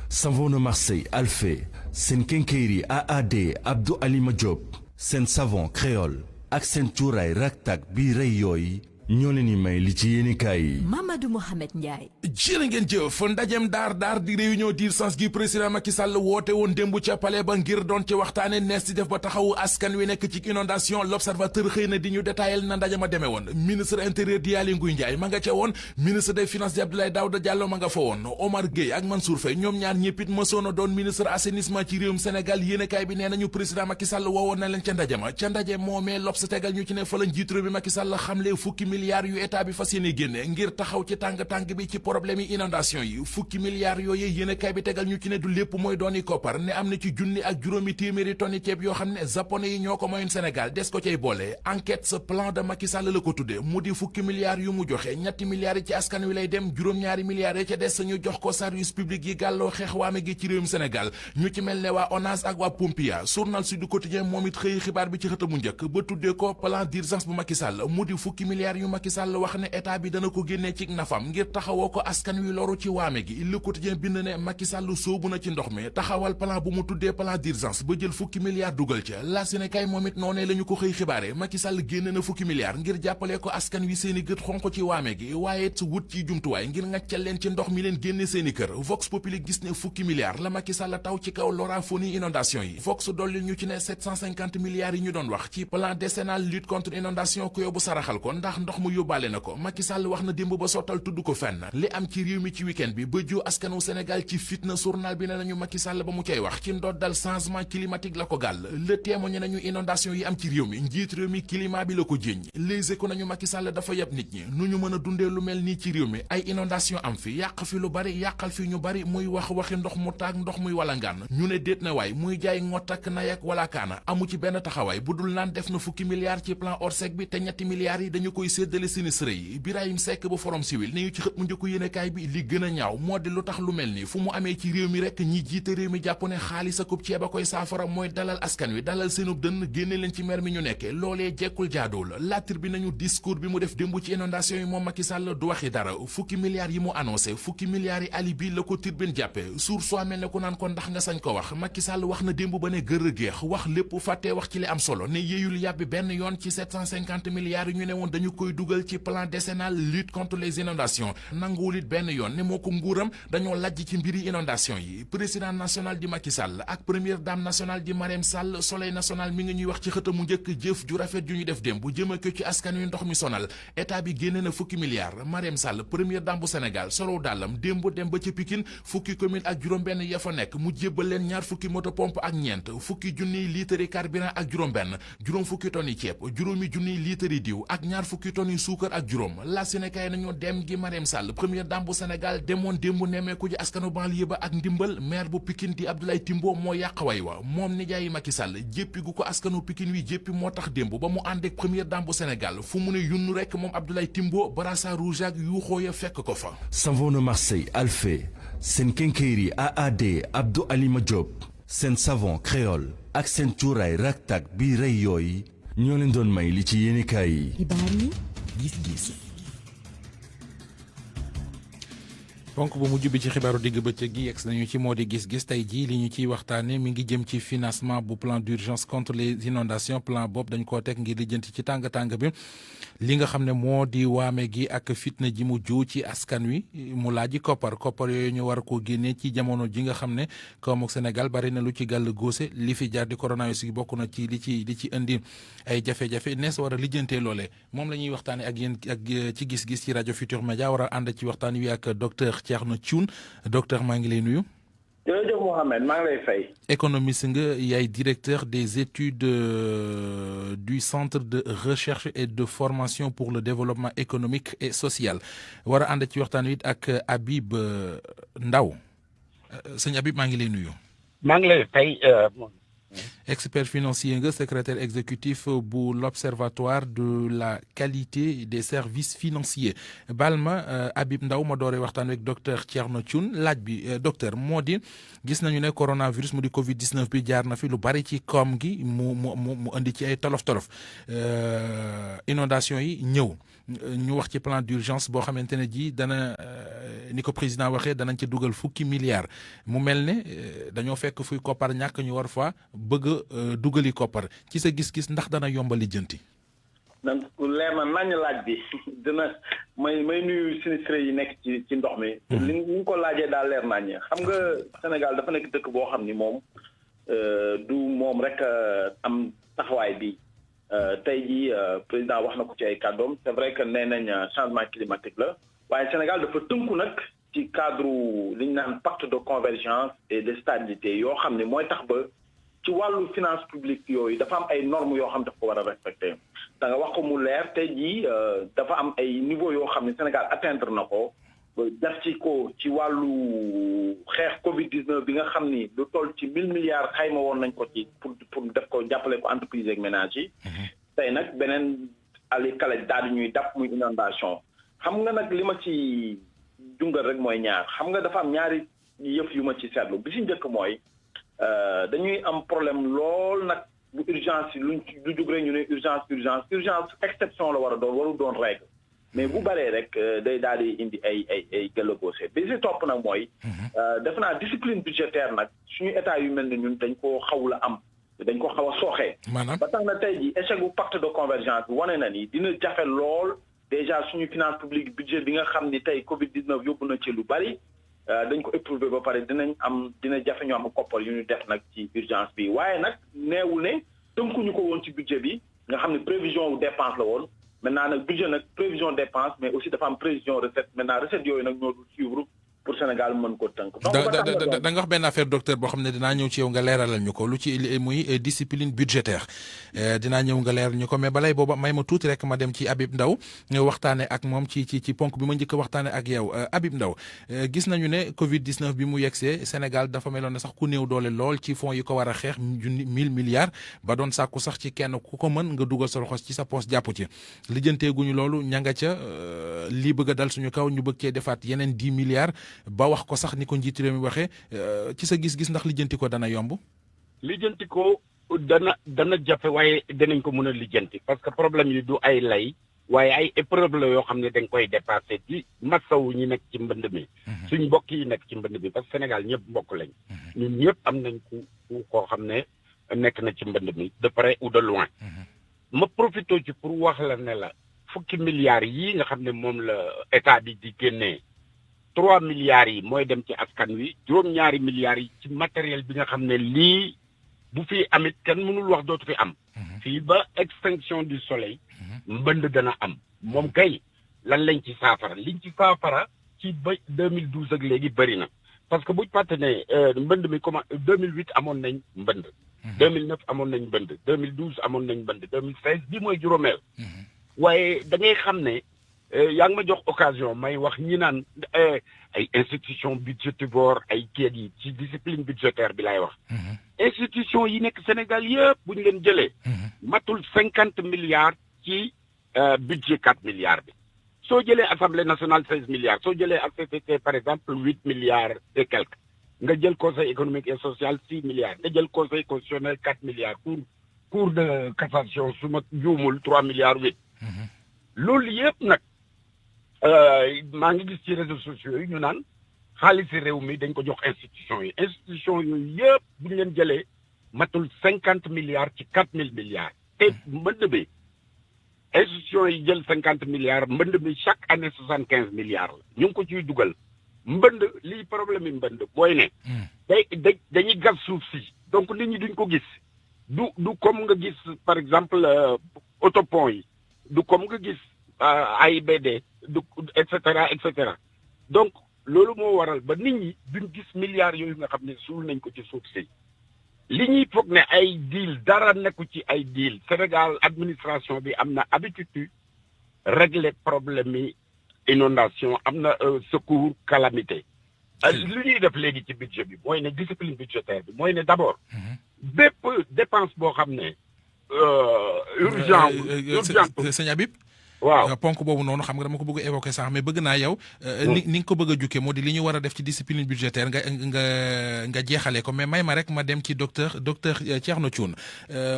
Savon Marseille Alphé seen Kenkeyri AAD Abdou Alima Diop seen savon créole ak seen cuuraay raktak bi rëy yooyu ñoo leen di may li ci yéenekaay yi. Mamadou Mohamed Ndiaye. jërë ngeen jëf ndajem daar di réunion d'urgence gi président Macky Sall woote woon démb ca palais ba ngir doon ci waxtaane nees di def ba taxawu askan wi nekk ci inondation l'observateur xëy na di ñu détaillé na ndaje ma demee woon. ministre intérieur di Aly Ngouille Ndiaye ma nga ca woon ministre des finances di Abdoulaye Daouda Diallo ma nga fa woon Omar Gueye ak Mansour Faye ñoom ñaar ñëppit mësoon a doon ministre assainissement ci réewum Sénégal yéenekaay bi nee nañu président Macky Sall woowoon na leen ca ndaje ma ca ndaje moomee L'Obs tegal ñu ci ne fa la njiitu réew mi Macky Sall xamle fukki milliards yu état bi fas yéene génne ngir taxaw ci tàng bi ci problème yi inondation yi fukki milliards yooyu yéenekaay bi tegal ñu ci ne du lépp mooy dooni koppar ne am na ci junni ak juróomi téeméeri tonni ceeb yoo xam ne japonais yi ñoo ko mayoon Sénégal des ko cay boole enquête ce plan de Macky Sall la ko tudde mu di fukki milliards yu mu joxe ñetti milliards yi ci askan wi lay dem juróom-ñaari milliards yi ca des ñu jox ko service public yi gàlloo xeex waame gi ci réewum Sénégal ñu ci mel ne waa ONAS ak waa Pompia journal Sud Quotidien moom it xëy xibaar bi ci xëtamu njëkk ba tuddee ko plan d'urgence bu Macky Sall mu di fukki milliards yu Macky Sall wax ne état bi dana ko génnee ci nafam ngir taxawoo ko askan wi loru ci waame gi Le Quotidien bind ne Macky Sall soobu na ci ndox mi taxawal plan bu mu tuddee plan d'urgence ba jël fukki milliards dugal ca la Sénégal moom it noonee la ñu ko xëy xibaare Macky Sall génne na fukki milliards ngir jàppale ko askan wi seeni gët xonq ci waame gi waaye wut ci jumtuwaay ngir ngaccal leen ci ndox mi leen génne seeni kër Vox Populi gis ne fukki milliards la Macky Sall taw ci kaw l'oraphonie inondation yi Vox dolli ñu ci ne 750 milliards yi ñu doon wax ci plan décennal lutte contre inondation ko yóbbu saraxal ko ndax ndox mu yóbbaale na ko Macky Sall wax na démb ba sottal tudd ko fenn li am ci réew mi ci week-end bi ba ju askanu Sénégal ci fitna journal bi ne nañu Macky Sall ba mu cay wax ci ndoddal changement climatique la ko gàll le témoigné nañu inondation yi am ci réew mi njiit réew mi climat bi la ko jéñ Les Échos nañu Macky Sall dafa yab nit ñi nu ñu mën a dundee lu mel nii ci réew mi ay inondation am fi yàq fi lu bari yàqal fi ñu bari muy waxi ndox mu taag ndox muy walangaan ñu ne déet na waay muy jaay ngott ak nay ak wala kaana amu ci benn taxawaay bu dul naan def na fukki milliards ci plan Orsec bi te ñetti milliards yi dañu koy séddale sinistre yi Birahim Seck bu Forum Civil ne ñu ci xët mu njëkku yéenekaay bi li gën a ñaaw moo di lu tax lu mel ni fu mu amee ci réew mi rek ñi jiite réew mi jàpp ne xaalis akub ceeb a koy saafara mooy dalal askan wi dalal seenub dënn génne leen ci mer mi ñu nekke loolee jekkul jaadool laatir bi nañu discours bi mu def démb ci inondation yi moom Macky Sall du waxi dara fukki milliards yi mu annoncé fukki milliards yi alibi la ko Tribune jàppe suur soo mel ne ku naan ko ndax nga sañ ko wax Macky Sall wax na démb ba ne gër a géex wax lépp fàttee wax ci li am solo ne yéeyul yàbbi benn yoon ci 750 milliards yi ñu ne woon dañu koy dugal ci plan décennal lutte contre les inondations nanguwul it benn yoon ne moo ko nguuram dañoo lajj ci mbiri inondation yi président national di Macky Sall ak première dame nationale di Marème Sall Soleil national mi ngi ñuy wax ci xëtamu njëkk jëf ju rafet ju ñu def démb jëme ko ci askan wi ndox mi sonal état bi génne na fukki milliards Marème Sall première dame bu Sénégal solo dàllam démb dem ba ca Pikine fukki commune ak juróom-benn ya fa nekk mu jébbal leen ñaar fukki moto pompe ak ñeent fukki junniy litre carburant ak juróom-benn juróom fukki tonnes yi ceeb juróomi junniy litre diw ak ñaar fukki tonnes yi suukar ak juróom la Sénégal nañu dem gi Marème Sall première dame bu Sénégal demoon démb nemmeeku ji askanu banlieue ba ak ndimbal maire bu Pikine di Abdoulaye Timbo moo yàq way wa moom nijaayi Macky Sall jéppi gu ko askanu Pikine wi jéppi moo tax démb ba mu ànd ak première dame bu Sénégal fu mu ne yunnu rek moom Abdoulaye Timbo brassard rouge ak yuuxoo ya fekk ko fa. Savon Marseille Alphé seen Kenkeyri AAD Abdou Alima Diop seen savon créole ak seen cuuraay raktak bi rëy yooyu ñoo leen doon may li ci yéenekaay yi. xibaar yi gis-gis. ponk bu mujj bi ci xibaaru digg bëccëg gi yegg nañu ci moo di gis-gis tey jii li ñu ciy waxtaane mi ngi jëm ci financement bu plan d'urgence contre les inondations plan boobu dañ koo teg ngir lijjanti ci tàng-tàng bi li nga xam ne moo di waame gi ak fitna ji mu ju ci askan wi mu laaji koppar yooyu ñu war koo génnee ci jamono ji nga xam ne koomu Sénégal bari na lu ci gàll góose li fi jaar di coronavirus gi bokk na ci li ci indi ay jafe-jafe nees war a lijjantee loolee moom la ñuy waxtaane ak yéen ak ci gis-gis ci rajo Futur Média war a ànd ci waxtaan wi ak docteur Thierno Thioune docteur maa ngi lay nuyu. jërëjëf Mohamed maa ngi lay fay. économiste nga yaay directeur des études du centre de recherche et de formation pour le développement économique et social war a ànd ci waxtaan wi ak Habib Ndao sëñ Habib maa ngi lay nuyu. maa ngi lay fay. expert financier nga secrétaire exécutif bu l'observatoire de la qualité des services financiers balma Habib Ndao ma dooree waxtaan ak docteur Thierno Thioune laaj bi docteur moo di gis nañu ne coronavirus mu di Covid 19 bi jaar na fi lu bari ci koom gi mu indi ci ay tolof inondation yi ñëw ñu wax ci plan d'urgence boo xamante ne ji dana ni ko président waxee danañ ci dugal fukki milliards mu mel ne dañoo fekk fuy koppar ñàkk ñu war fa bëgg dugali koppar ci sa gis-gis ndax dana yombal lijjanti. donc leer na nañ laaj bi dina may nuyu sinistré yi nekk ci ndox mi. li ñu ko laajee daal leer nañ xam nga Sénégal dafa nekk dëkk boo xam ni moom du moom rek am taxawaay bi. tey jii président wax na ko ci ay kàddoom c'est vrai que nee nañ changement climatique la waaye Sénégal dafa tënku nag ci cadre li ñu naan pacte de convergence et de stabilité yoo xam ne mooy tax ba ci wàllu finance publique yooyu dafa am ay normes yoo xam ne dafa ko war a respecter da nga wax ko mu leer tey jii dafa am ay niveau yoo xam ne Sénégal atteindre na ko def ci ko ci wàllu xeex Covid 19 bi nga xam ni lu toll ci 1000 milliards xayma woon nañ ko ci pour def ko jàppale ko entreprise ak ménage yi. tey nag beneen ali kale daal di ñuy dab muy inondation xam nga nag li ma ci jungal rek mooy ñaar xam nga dafa am ñaari yëf yu ma ci seetlu bi si njëkk mooy dañuy am problème lool nag bu urgence yi lu jug rek ñu ne urgence exception la war a doon waru doon règle. mais bu baree rek day daal di indi ay gëllëgoose bi si topp nag mooy def naa discipline budgétaire nag suñu état yu mel ne ñun dañ koo xaw a sooxee ba tax na tey ji échec bu pacte de convergence bi wane na ni dina jafe lool déjà suñu finance publique budget bi nga xam ni tey Covid 19 yóbbu na ci lu bari dañ ko éprouvé ba pare dina jafe ñu am koppar yu ñu def nag ci urgence bi waaye nag neewul ne tënkuñu ko woon ci budget bi nga xam ne prévision wu dépense la woon maintenant nag budget nag prévision dépense mais aussi dafa am prévision recette maintenant recette yooyu nag ñoo dul suivre pour Sénégal mën ko tënk. da nga wax benn affaire docteur boo xam ne dinaa ñëw ci yow nga leeralal ñu ko lu ci muy discipline budgétaire dinaa ñëw nga leeral ñu ko mais balay booba may ma tuuti rek ma dem ci Habib Ndao nga waxtaane ak moom ci ponk bi ma njëkk a waxtaane ak yow Habib Ndao gis nañu ne Covid 19 bi mu yegsee Sénégal dafa meloon ne sax ku néew doole lool ci fonds yi ko war a xeex 1000 milliards ba doon sàkku sax ci kenn ku ko mën nga dugal sa loxo ci sa poche jàpp ci lijjanteeguñu loolu ña nga ca lii bëgg a dal suñu kaw ñu bëgg cee defaat yeneen 10 milliards. ba wax ko sax ni ko njiitu réew mi waxee ci sa gis-gis ndax lijjanti ko dana yomb. lijjanti ko dana jafe waaye danañ ko mën a lijjanti parce que problème yi du ay lay waaye ay épreuve la yoo xam ne dañ koy dépassé di masawu ñi nekk ci mbënd mi. suñ mbokk yi nekk ci mbënd mi parce que Sénégal ñëpp mbokk lañ. ñun ñëpp am nañ ku koo xam ne nekk na ci mbënd mi de près ou de loin. ma profité ci pour wax la ne la fukki milliards yii nga xam ne moom la état bi di génnee. 3 milliards yi mooy dem ci askan wi juróom-ñaari milliards yi ci matériel bi nga xam ne lii bu fi amit kenn mënul wax dootu fi am. fii ba extinction du soleil. mbënd dana am. moom kay lan lañ ci saafara liñ ci saafara ci ba 2012 ak léegi bëri na parce que buñ fàtte ne mbënd mi comment 2008 amoon nañ mbënd. 2009 amoon nañ mbënd 2012 amoon nañ mbënd 2016 bi mooy juróomeel. waaye da ngay xam ne. yaa ngi ma jox occasion may wax ñi naan ay institution budgétivore ay kii yi ci discipline budgétaire bi laay wax. institution yi nekk Sénégal yëpp bu ñu leen jëlee. matul 50 milliards ci budget 4 milliards bi. soo jëlee assemblée nationale 16 milliards soo jëlee HCCT par exemple 8 milliards et quelques nga jël conseil économique et social 6 milliards nga jël conseil constitutionnel 4 milliards cour de cassation su ma juumul 3 milliards 8. loolu yëpp nag. maa ngi gis ci réseaux sociaux yi ñu naan xaalisi réew mi dañ ko jox institution yi yooyu yëpp bu ñu leen jëlee matul 50 milliards ci 4000 milliards te mbënd bi institution yi jël 50 milliards mbënd bi chaque année 75 milliards la ñu ngi ko ciy dugal mbënd lii problème yi mbënd booy ne dañuy gas suuf si donc nit ñi duñ ko gis du comme nga gis par exemple autopont yi du comme nga gis AIBD du et cetera donc loolu moo waral ba nit ñi duñ gis milliards yooyu nga xam ne suul nañ ko ci suuf si li ñuy foog ne ay deal dara nekku ci ay deal Sénégal administration bi am na habitude régler problème yi inondation am na secours calamité li ñuy def léegi ci budget bi mooy ne discipline budgétaire bi mooy ne d'abord bépp dépense boo xam ne urgent sëñ Habib waaw ponk boobu noonu xam nga dama ko bëgg a évoquer sax mais bëgg naa yow ni nga ko bëgg a jukkee moo di li ñu war a def ci discipline budgétaire nga jeexalee ko mais may ma rek ma dem ci docteur Thierno Thioune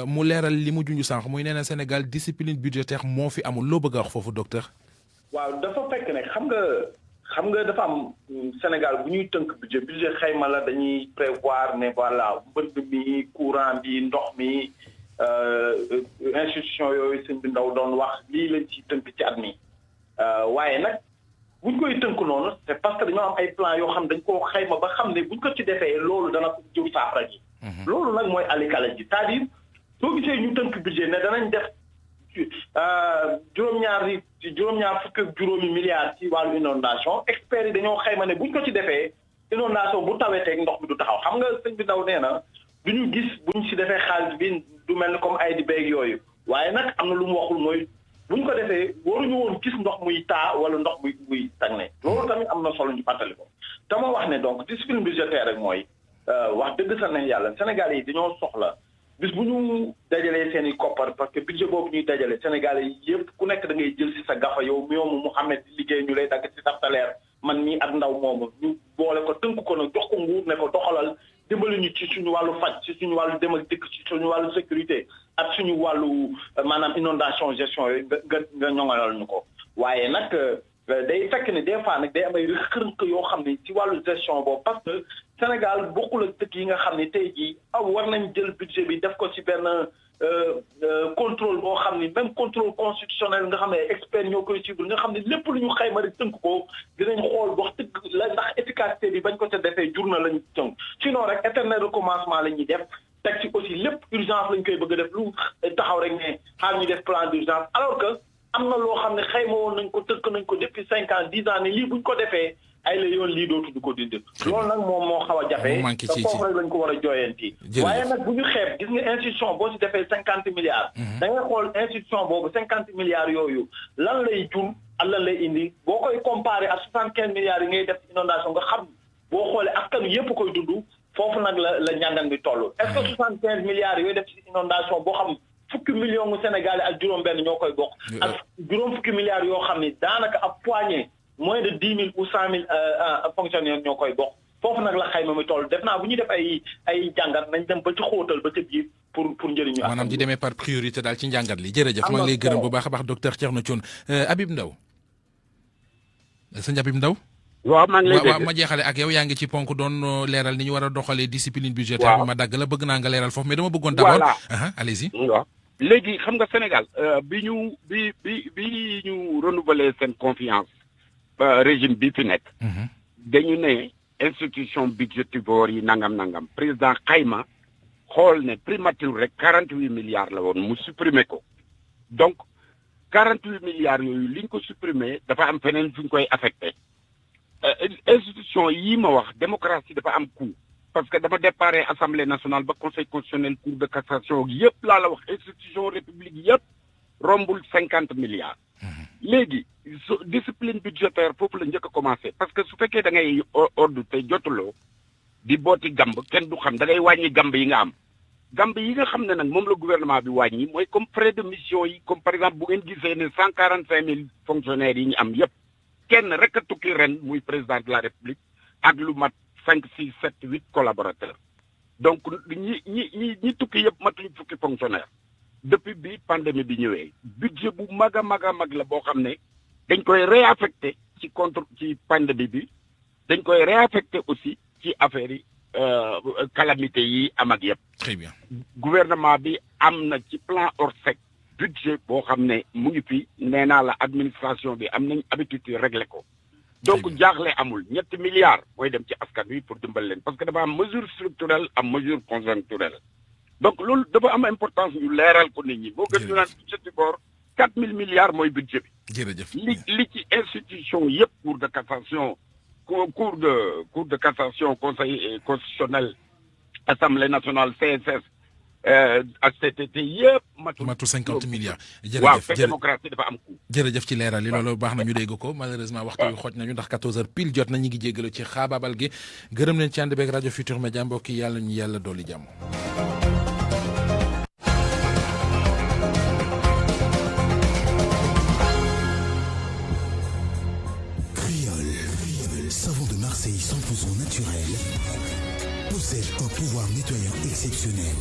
mu leeral li mu junj sànq muy nee na Sénégal discipline budgétaire moo fi amul loo bëgg a wax foofu docteur. waaw dafa fekk ne xam nga dafa am Sénégal bu ñuy tënk budget xayma la dañuy prévoir ne voilà mbënd mi courant bi ndox mi institution yooyu sëñ bi ndaw doon wax lii lañ ci tënk ci at mi waaye nag buñ koy tënk noonu c'est parce que dañoo am ay plan yoo xam dañ koo xayma ba xam ne buñ ko ci defee loolu dana ko jëw saafara ji loolu nag mooy alikala ji c'est-à-dire soo gisee ñu tënk budget ne danañ def juróom-ñaar fukk ak juróomi milliards ci wàllu inondation experts yi dañoo xayma ne buñ ko ci defee inondation bu taweteeg ndox mi du taxaw xam nga sëñ bi ndaw nee na duñu gis buñ ci defee xaalis bi du mel ni comme ay di beeg yooyu waaye nag am na lu mu waxul mooy buñ ko defee waruñu woon gis ndox muy taa wala ndox muy stagné loolu tamit am na solo ñu fàttali ko te ma wax ne donc discipline budgétaire rek mooy wax dëgg sax nañ yàlla Sénégalais yi dañoo soxla bis bu ñu dajalee seen i koppar parce que budget boobu ñuy dajale Sénégalais yi yëpp ku nekk da ngay jël si sa gafa yow moomu Mouhamed di liggéey ñu lay dagg si sa salaire man mii ak ndaw moomu ñu boole ko tënk ko nag jox ko nguur ne ko doxalal dimbali ñu ci suñu wàllu faj ci suñu wàllu dem ak dikk ci suñu wàllu sécurité ak suñu wàllu maanaam inondation gestion yooyu nga ñoŋalal ñu ko waaye nag day fekk ne des fois nag day am ay rëq-rëq yoo xam ne ci wàllu gestion boobu parce que Sénégal bokkul ak dëkk yi nga xam ne tey jii war nañ jël budget bi def ko ci benn contrôle boo xam ni même contrôle constitutionnel nga xam ne experts ñoo koy suivre nga xam ne lépp lu ñu xayma rek tënk ko dinañ xool wax dëgg la ndax efficacité bi bañ ko ca defee jur na lañ tënk sinon rek éternel recommencement la ñuy def teg ci aussi lépp urgence lañ koy bëgg a def lu taxaw rek ne xaar ñu def plan d'urgence alors que am na loo xam ne xayma woon nañ ko tënk nañ ko depuis 5 ans 10 ans ne lii buñ ko defee ay la yoon lii dootuñu ko dindi loolu nag moom moo xaw a jafe te foofu rek lañ ko war a jooyanti waaye nag bu ñu xeeb gis nga institution boo ci defee 50 milliards da ngay xool institution boobu 50 milliards yooyu lan lay jur ak lan lay indi boo koy comparé ak 75 milliards yi ngay def inondation nga xam boo xoolee askan yépp koy dund foofu nag la njàngan bi toll est-ce que 75 milliards yooyu def ci inondation boo xam fukki million mu Sénégalais ak juróom-benn ñoo koy bokk ak juróom fukki milliards yoo xam ni daanaka ab poignée moins de 10 000 ou 100 000 fonctionnaires ñoo koy bokk foofu nag la xayma mi toll def naa bu ñuy def ay jàngat nañ dem ba ci xóotal ba ca biir pour njëriñu maanaam di demee par priorité daal ci njàngat li jërëjëf maa ngi lay gërëm bu baax a baax docteur Thierno Thioune Habib Ndaw sëñ Habib Ndaw waaw maa ngi lay dégg ma jeexale ak yow yaa ngi ci ponk doon leeral ni ñu war a doxalee discipline budgétaire bi ma dagg la bëgg naa nga leeral foofu mais dama bëggoon d'abord allez-y waaw léegi xam nga Sénégal bi ñu renouveler seen confiance régime bi fi nekk dañu ne institution budgétivore yi nangam président xayma xool ne primature rek 48 milliards la woon mu supprimer ko donc 48 milliards yooyu liñ ko supprimer dafa am feneen fu ñu koy affecté institution yi ma wax démocratie dafa am coût parce que dama déparé assemblée nationale ba conseil constitutionnel cour de cassation yëpp laa la wax institution république yëpp rombul 50 milliards léegi discipline budgétaire foofu la njëkk a commencé parce que su fekkee da ngay ordre te jotuloo di booti gamb kenn du xam da ngay wàññi gamb yi nga am gamb yi nga xam ne nag moom la gouvernement bi wàññi mooy comme frais de mission yi comme par exemple bu ngeen gisee ne 145 000 fonctionnaires yi ñu am yëpp kenn rek a tukki ren muy président de la république ak lu mat 5 6 7 8 collaborateurs donc ñi tukki yëpp matuñu fukki fonctionnaire depuis bi pandémie bi ñëwee budget bu mag a mag la boo xam ne dañ koy réaffecté ci pandémie bi dañ koy réaffecté aussi ci affaire yi calamité yi am ak yëpp. très bien. gouvernement bi am na ci plan Orsec budget boo xam ne mu ngi fi nee naa la administration bi am nañ habitude réglé ko. donc jaaxle amul 7 milliards mooy dem ci askan wi pour dimbal leen parce que dafa am mesure structurelle am mesure conjoncturelle. donc loolu dafa am importance ñu leeral ko nit ñi boo gën ñu naan budget du bord 4000 milliards mooy budget bi. jërëjëf li ci institution yëpp cour de cassation cour de cassation conseil constitutionnel assemblée nationale CSS ak CTT yëpp matu 50 milliards. waaw te démocratie dafa am coup. jërëjëf ci leeral li loolu baax na ñu dégg ko malheureusement waxtu wi xooj nañu ndax 14h pile jot na ñu ngi jéggalu ci xaabaabal gi gërëm leen ci ànd beeg rajo Futur Média mbokk yi yàlla ñu yàlla dolli jàmm. Savon de Marseille 100% naturel possède un pouvoir nettoyant exceptionnel.